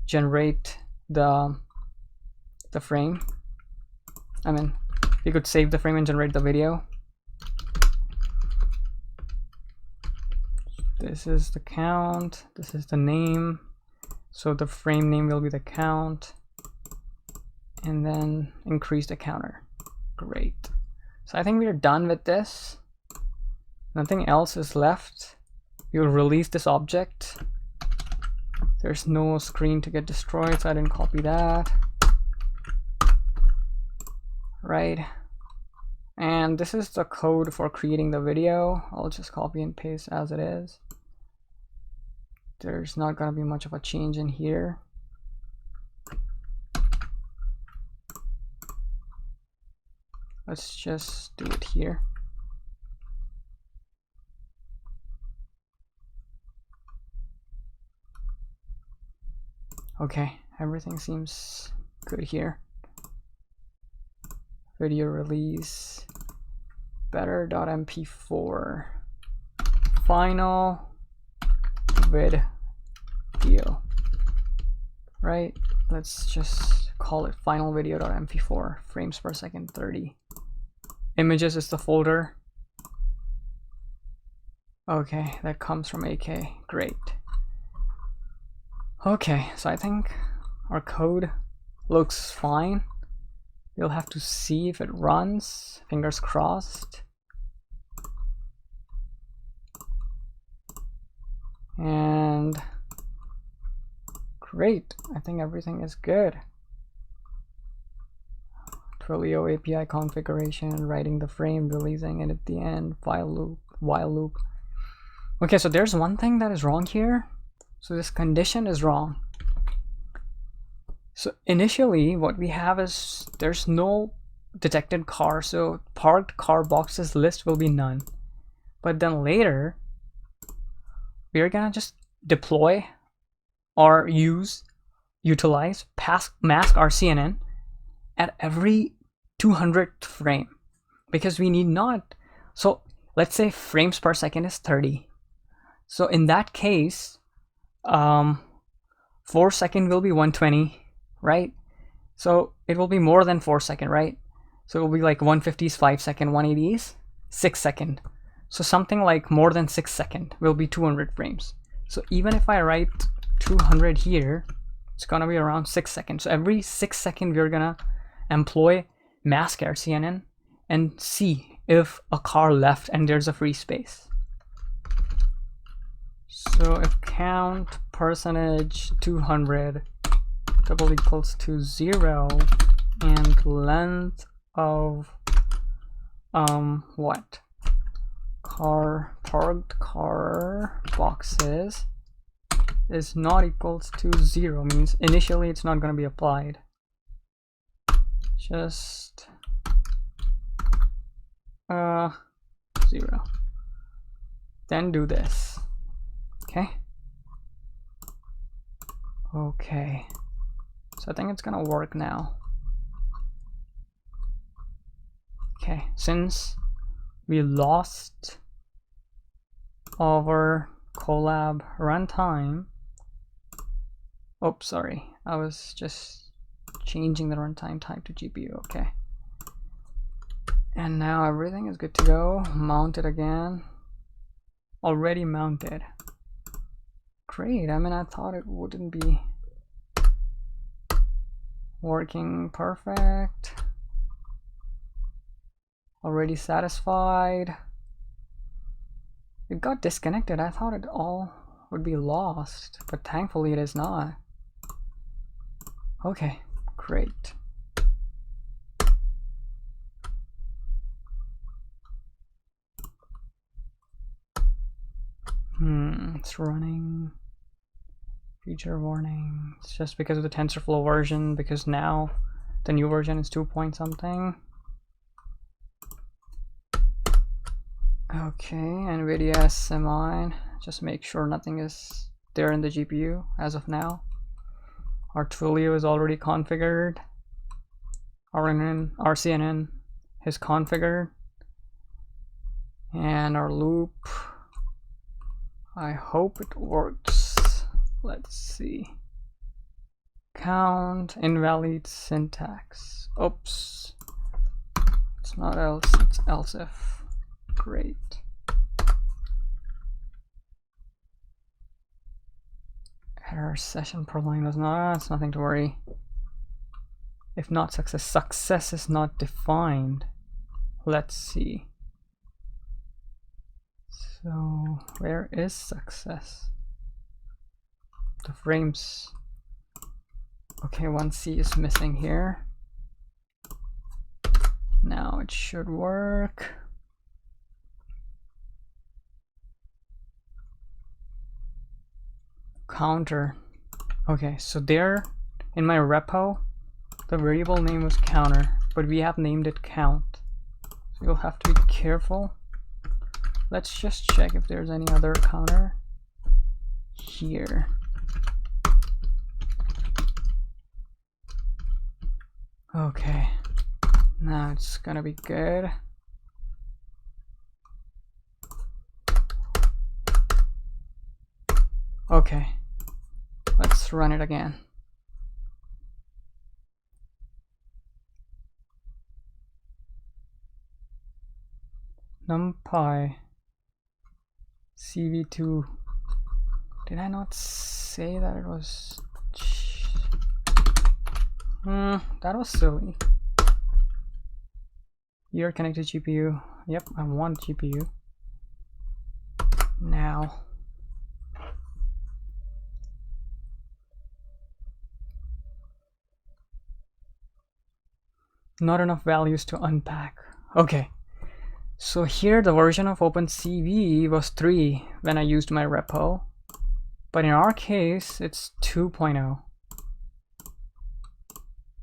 generate the frame. I mean, we could save the frame and generate the video. This is the count, this is the name, so the frame name will be the count, and then increase the counter. Great. So I think we are done with this. Nothing else is left. We'll release this object. There's no screen to get destroyed, so I didn't copy that. Right. And this is the code for creating the video. I'll just copy and paste as it is. There's not going to be much of a change in here. Let's just do it here. Okay, everything seems good here. Video release, better.mp4, final video, right? Let's just call it final video.mp4, frames per second 30. Images is the folder. Okay, that comes from AK, great. Okay, so I think our code looks fine. We'll have to see if it runs, fingers crossed. And great, I think everything is good. Twilio API configuration, writing the frame, releasing it at the end, while loop. Okay, so there's one thing that is wrong here. So this condition is wrong. So initially what we have is there's no detected car, so parked car boxes list will be none. But then later we're gonna just deploy or utilize mask RCNN at every 200th frame, because we need not. So let's say frames per second is 30. So in that case, 4 second will be 120, right? So it will be more than 4 second, right? So it will be like 150 is 5 second, 180 is 6 second. So something like more than 6 second will be 200 frames. So even if I write 200 here, it's gonna be around 6 seconds. So every 6 seconds we're gonna employ mask RCNN and see if a car left and there's a free space. So if count percentage 200 double equals to 0 and length of what? Parked car boxes is not equals to 0, means initially it's not going to be applied. Just 0. Then do this. Okay. Okay. So I think it's gonna work now. Okay, since we lost our Colab runtime. Oops, sorry. I was just changing the runtime type to GPU. Okay. And now everything is good to go. Mount it again. Already mounted. Great. I mean, I thought it wouldn't be working perfect. Already satisfied. It got disconnected. I thought it all would be lost, but thankfully it is not. Okay, great. It's running. Feature warning. It's just because of the TensorFlow version, because now the new version is 2 point something. Okay, NVIDIA SMI. Just make sure nothing is there in the GPU as of now. Our Twilio is already configured. RCNN is configured. And our loop, I hope it works. Let's see. Count invalid syntax. Oops. It's not else, it's else if. Great. Error session per line was not, it's nothing to worry. If not success, success is not defined. Let's see. So where is success? The frames. Okay, 1C is missing here. Now it should work. Counter. Okay, so there in my repo, the variable name was counter, but we have named it count. So you'll have to be careful. Let's just check if there's any other counter here. Okay, now it's gonna be good. Okay, let's run it again. NumPy CV2. Did I not say that it was? That was silly. You're connected GPU. Yep, I want GPU. Now. Not enough values to unpack. Okay. So here the version of OpenCV was 3 when I used my repo. But in our case, it's 2.0.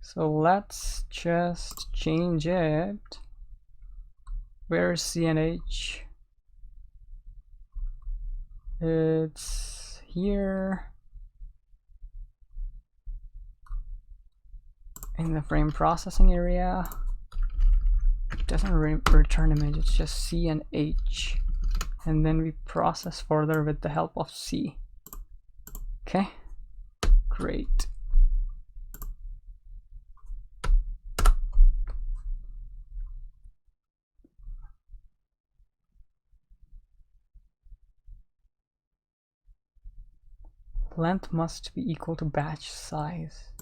So let's just change it. Where's CNH? It's here. In the frame processing area. It doesn't return image, it's just C and H. And then we process further with the help of C. Okay, great. Length must be equal to batch size.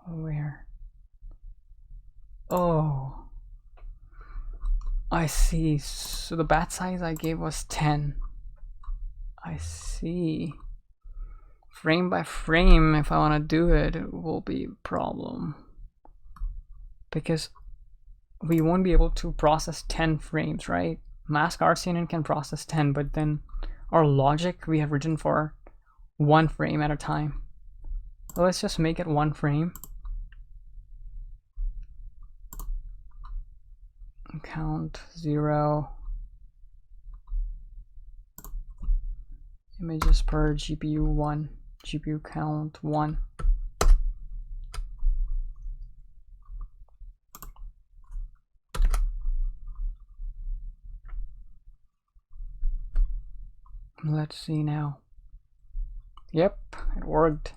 Where? Oh, I see. So the batch size I gave was 10. I see. Frame by frame, if I want to do it, it will be a problem. Because we won't be able to process 10 frames, right? Mask RCNN can process 10, but then our logic we have written for 1 frame at a time. So let's just make it 1 frame. Count 0. Images per GPU 1. GPU count 1. Let's see now. Yep, it worked.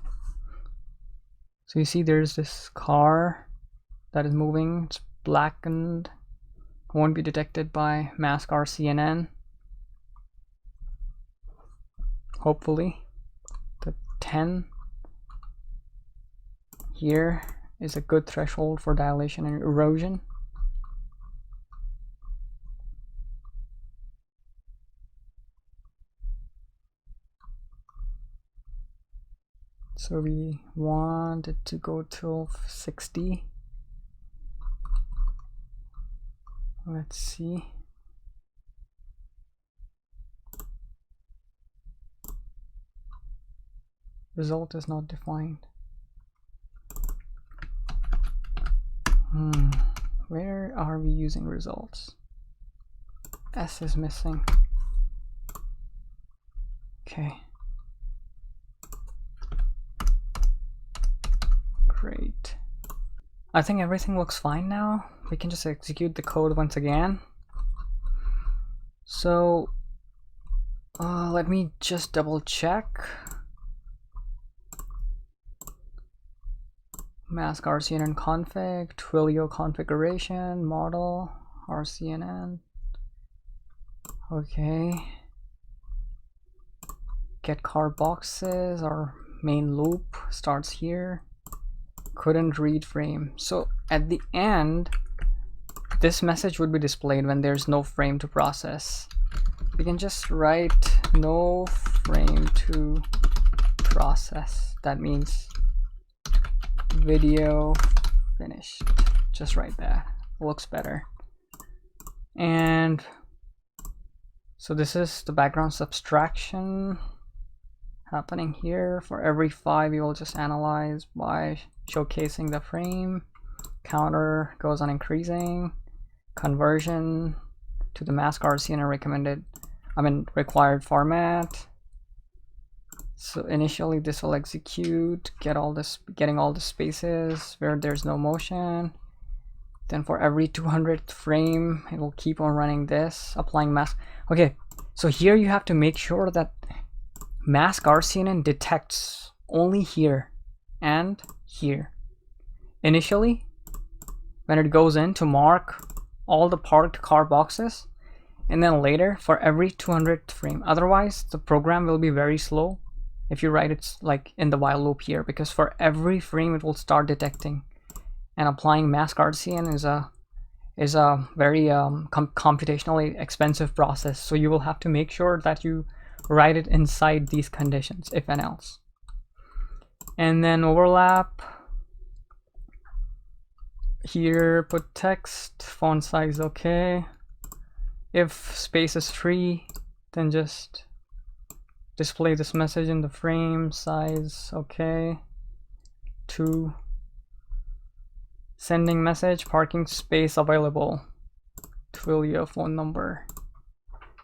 So you see there's this car that is moving. It's blackened. Won't be detected by mask RCNN. Hopefully. The 10 here is a good threshold for dilation and erosion. So we want it to go till 60. Let's see. Result is not defined. Where are we using results? S is missing. Okay. Great. I think everything looks fine now. We can just execute the code once again. So let me just double check. Mask RCNN config, Twilio configuration, model, RCNN. Okay. Get car boxes, our main loop starts here. Couldn't read frame. So at the end, this message would be displayed when there's no frame to process. We can just write no frame to process. That means video finished. Just write that. Looks better. And so this is the background subtraction happening here. For every 5, you will just analyze by showcasing the frame. Counter goes on increasing. Conversion to the mask RCNN required format. So initially this will execute, getting all the spaces where there's no motion. Then for every 200th frame, it will keep on running this, applying mask. Okay, so here you have to make sure that mask RCNN detects only here and here. Initially, when it goes in to mark all the parked car boxes, and then later for every 200th frame. Otherwise, the program will be very slow if you write it like in the while loop here, because for every frame it will start detecting. And applying mask RCN is a very computationally expensive process. So you will have to make sure that you write it inside these conditions, if and else. And then overlap. Here, put text, font size okay. If space is free, then just display this message in the frame, size okay. 2. Sending message, parking space available. Twilio phone number.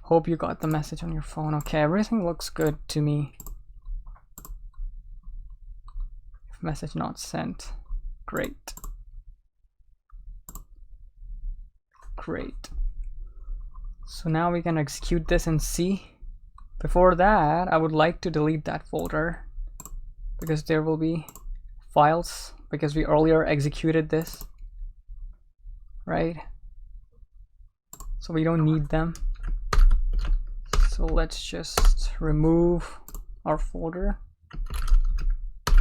Hope you got the message on your phone. Okay, everything looks good to me. Message not sent. Great. Great. So now we can execute this and see. Before that, I would like to delete that folder because there will be files, because we earlier executed this, right? So we don't need them. So let's just remove our folder,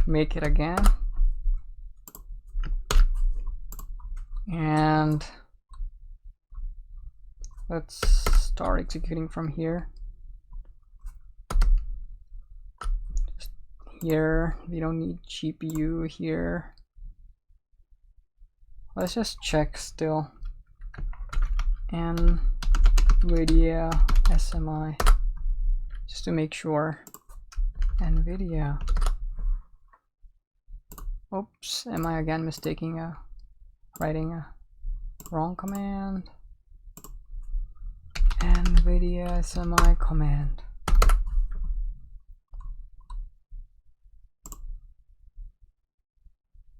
make it again, and let's start executing from here. Just here, we don't need GPU here. Let's just check still. NVIDIA SMI, just to make sure. NVIDIA. Oops, am I again writing a wrong command? NVIDIA SMI command.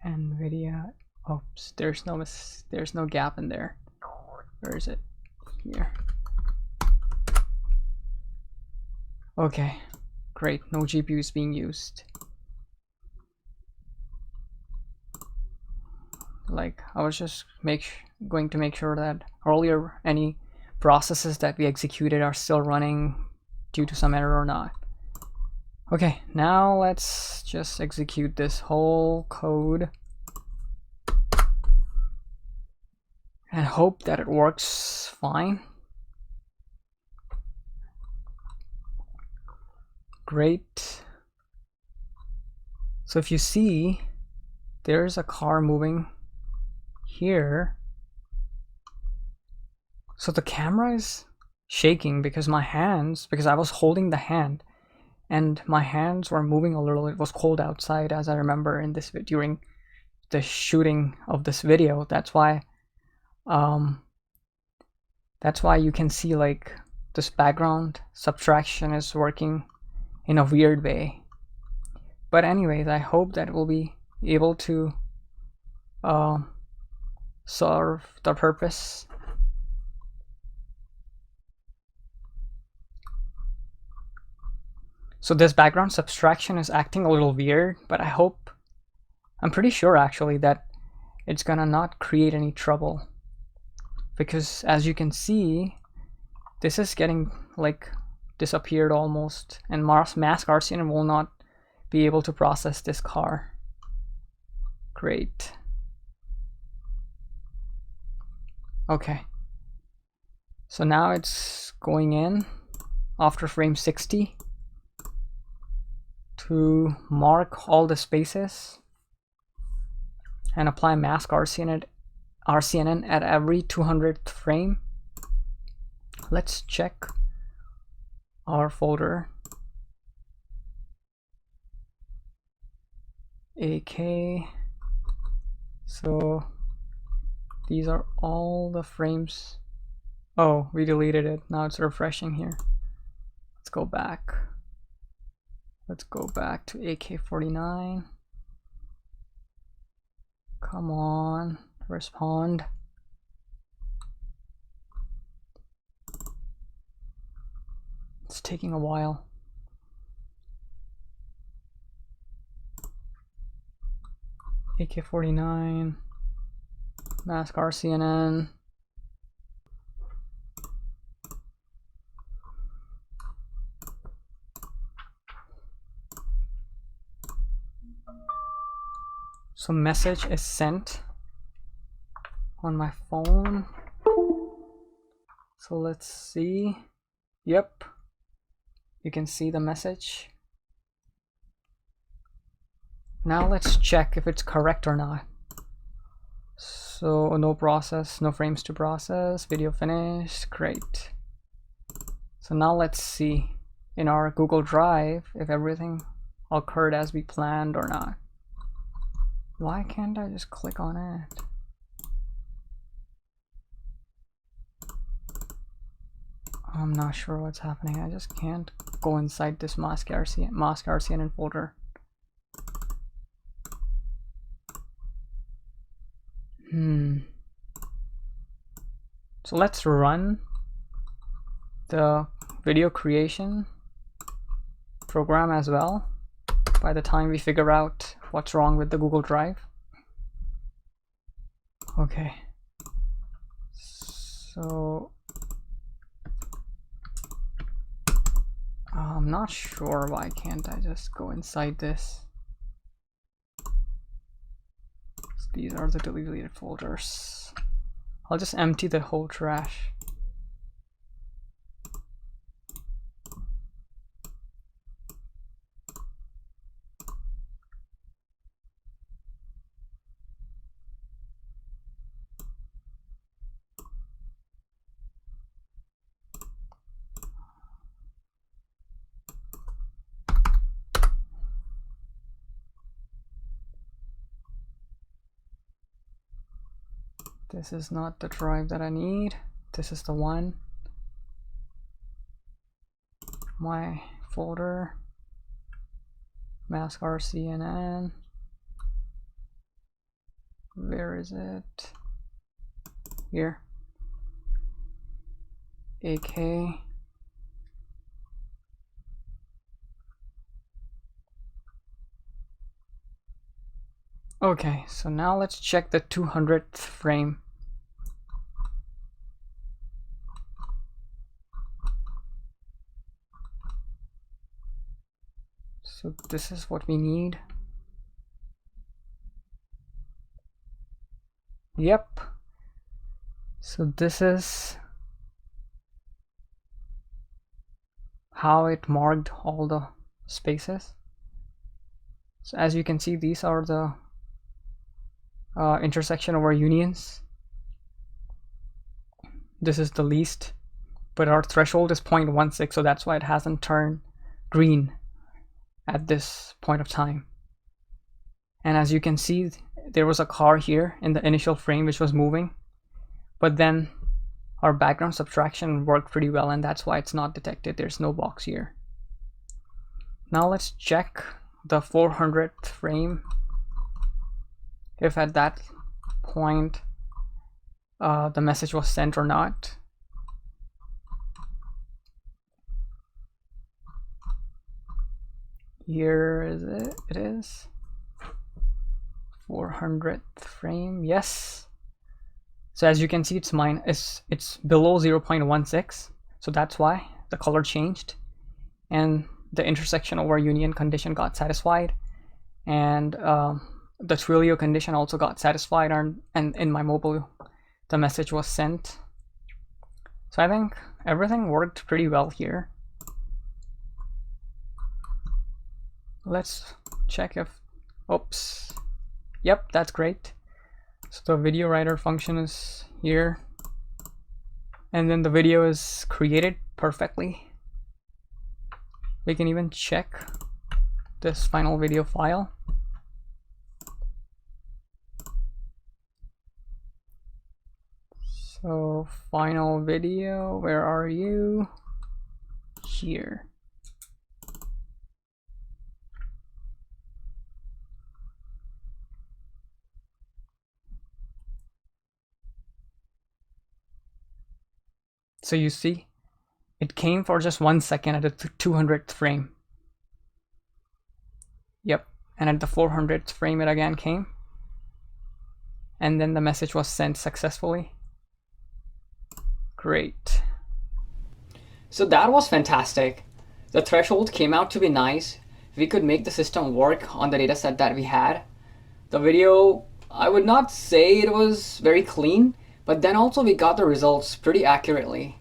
NVIDIA. Oops, there's no gap in there. Where is it? Here. Okay, great. No GPU is being used. Like, I was just going to make sure that earlier any processes that we executed are still running due to some error or not. Okay, now let's just execute this whole code and hope that it works fine. Great. So if you see, there's a car moving here. So the camera is shaking because I was holding the hand and my hands were moving a little. It was cold outside, as I remember in this during the shooting of this video. That's why you can see like this background subtraction is working in a weird way. But anyways, I hope that we'll be able to serve the purpose. So this background subtraction is acting a little weird, but I'm pretty sure actually that it's gonna not create any trouble, because as you can see, this is getting like disappeared almost, and mask RCNN will not be able to process this car. Great. Okay. So now it's going in after frame 60 to mark all the spaces and apply mask RCNN at every 200th frame. Let's check our folder. AK. So these are all the frames. Oh, we deleted it. Now it's refreshing here. Let's go back. Let's go back to AK49. Come on, respond. It's taking a while. AK49, mask RCNN. So message is sent on my phone. So let's see. Yep, you can see the message. Now let's check if it's correct or not. So no frames to process, video finished, great. So now let's see in our Google Drive if everything occurred as we planned or not. Why can't I just click on it? I'm not sure what's happening. I just can't go inside this mask RCNN folder. So let's run the video creation program as well by the time we figure out what's wrong with the Google Drive. Okay, so I'm not sure why can't I just go inside this. These are the deleted folders. I'll just empty the whole trash. This is not the drive that I need. This is the one. My folder. Mask RCNN. Where is it? Here. AK. Okay, so now let's check the 200th frame. So this is what we need. Yep. So this is how it marked all the spaces. So as you can see, these are the intersection over unions. This is the least, but our threshold is 0.16, so that's why it hasn't turned green at this point of time. And as you can see, there was a car here in the initial frame which was moving, but then our background subtraction worked pretty well, and that's why it's not detected. There's no box here. Now let's check the 400th frame, if at that point the message was sent or not. Here is it. It is 400th frame. Yes. So as you can see, it's below 0.16. So that's why the color changed, and the intersection over union condition got satisfied, and the Twilio condition also got satisfied, and in my mobile the message was sent. So I think everything worked pretty well here. Let's check if, oops, yep, that's great. So the video writer function is here, and then the video is created perfectly. We can even check this final video file. So final video, where are you? Here. So you see, it came for just 1 second at the 200th frame. Yep, and at the 400th frame it again came, and then the message was sent successfully. Great. So that was fantastic. The threshold came out to be nice. We could make the system work on the dataset that we had. The video, I would not say it was very clean, but then also we got the results pretty accurately.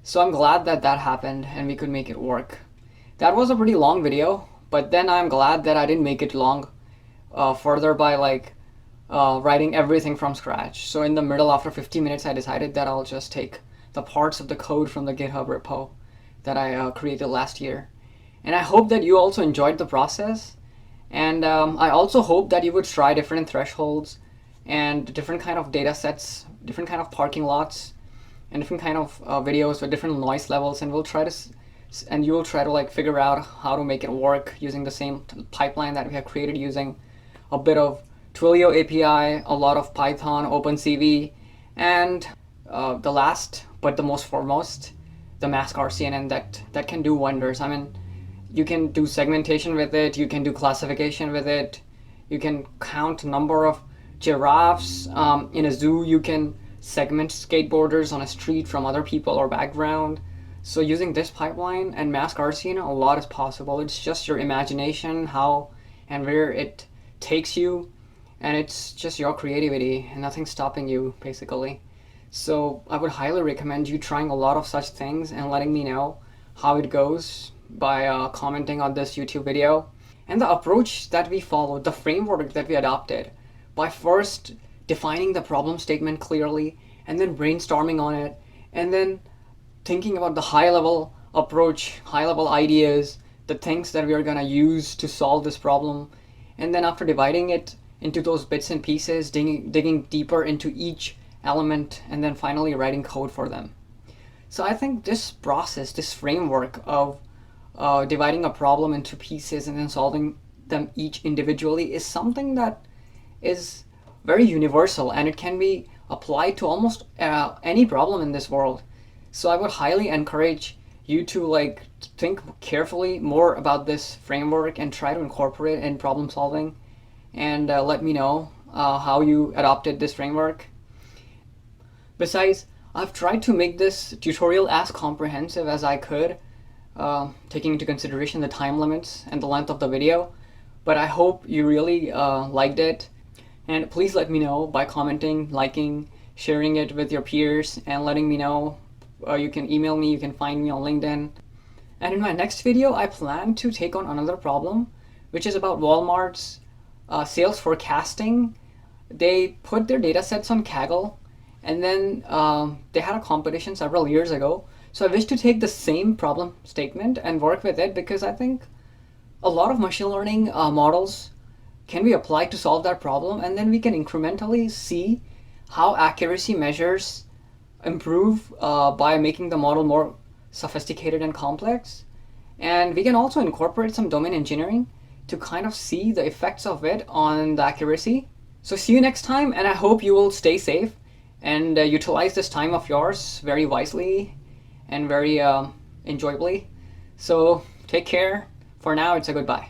So I'm glad that that happened and we could make it work. That was a pretty long video, but then I'm glad that I didn't make it long further by writing everything from scratch. So in the middle, after 50 minutes, I decided that I'll just take the parts of the code from the GitHub repo that I created last year. And I hope that you also enjoyed the process. And I also hope that you would try different thresholds and different kind of data sets, different kind of parking lots, and different kind of videos with different noise levels, and you will try to figure out how to make it work using the same pipeline that we have created, using a bit of Twilio API, a lot of Python, OpenCV, and the last but the most foremost, the mask RCNN that can do wonders. I mean, you can do segmentation with it, you can do classification with it, you can count number of giraffes in a zoo, you can segment skateboarders on a street from other people or background. So using this pipeline and mask RCNN, a lot is possible. It's just your imagination, how and where it takes you, and it's just your creativity and nothing stopping you, basically. So I would highly recommend you trying a lot of such things and letting me know how it goes by commenting on this YouTube video. And the approach that we followed, the framework that we adopted, by first defining the problem statement clearly, and then brainstorming on it, and then thinking about the high-level approach, high-level ideas, the things that we are going to use to solve this problem, and then after dividing it into those bits and pieces, digging deeper into each element, and then finally writing code for them. So I think this process, this framework of dividing a problem into pieces and then solving them each individually is something that is very universal, and it can be applied to almost any problem in this world. So I would highly encourage you to think carefully more about this framework and try to incorporate it in problem solving, and let me know how you adopted this framework. Besides, I've tried to make this tutorial as comprehensive as I could, taking into consideration the time limits and the length of the video, but I hope you really liked it. And please let me know by commenting, liking, sharing it with your peers, and letting me know. You can email me, you can find me on LinkedIn. And in my next video, I plan to take on another problem which is about Walmart's sales forecasting. They put their data sets on Kaggle, and then they had a competition several years ago. So I wish to take the same problem statement and work with it, because I think a lot of machine learning models can be applied to solve that problem, and then we can incrementally see how accuracy measures improve by making the model more sophisticated and complex. And we can also incorporate some domain engineering to kind of see the effects of it on the accuracy. So see you next time, and I hope you will stay safe and utilize this time of yours very wisely and very enjoyably. So take care. For now, it's a goodbye.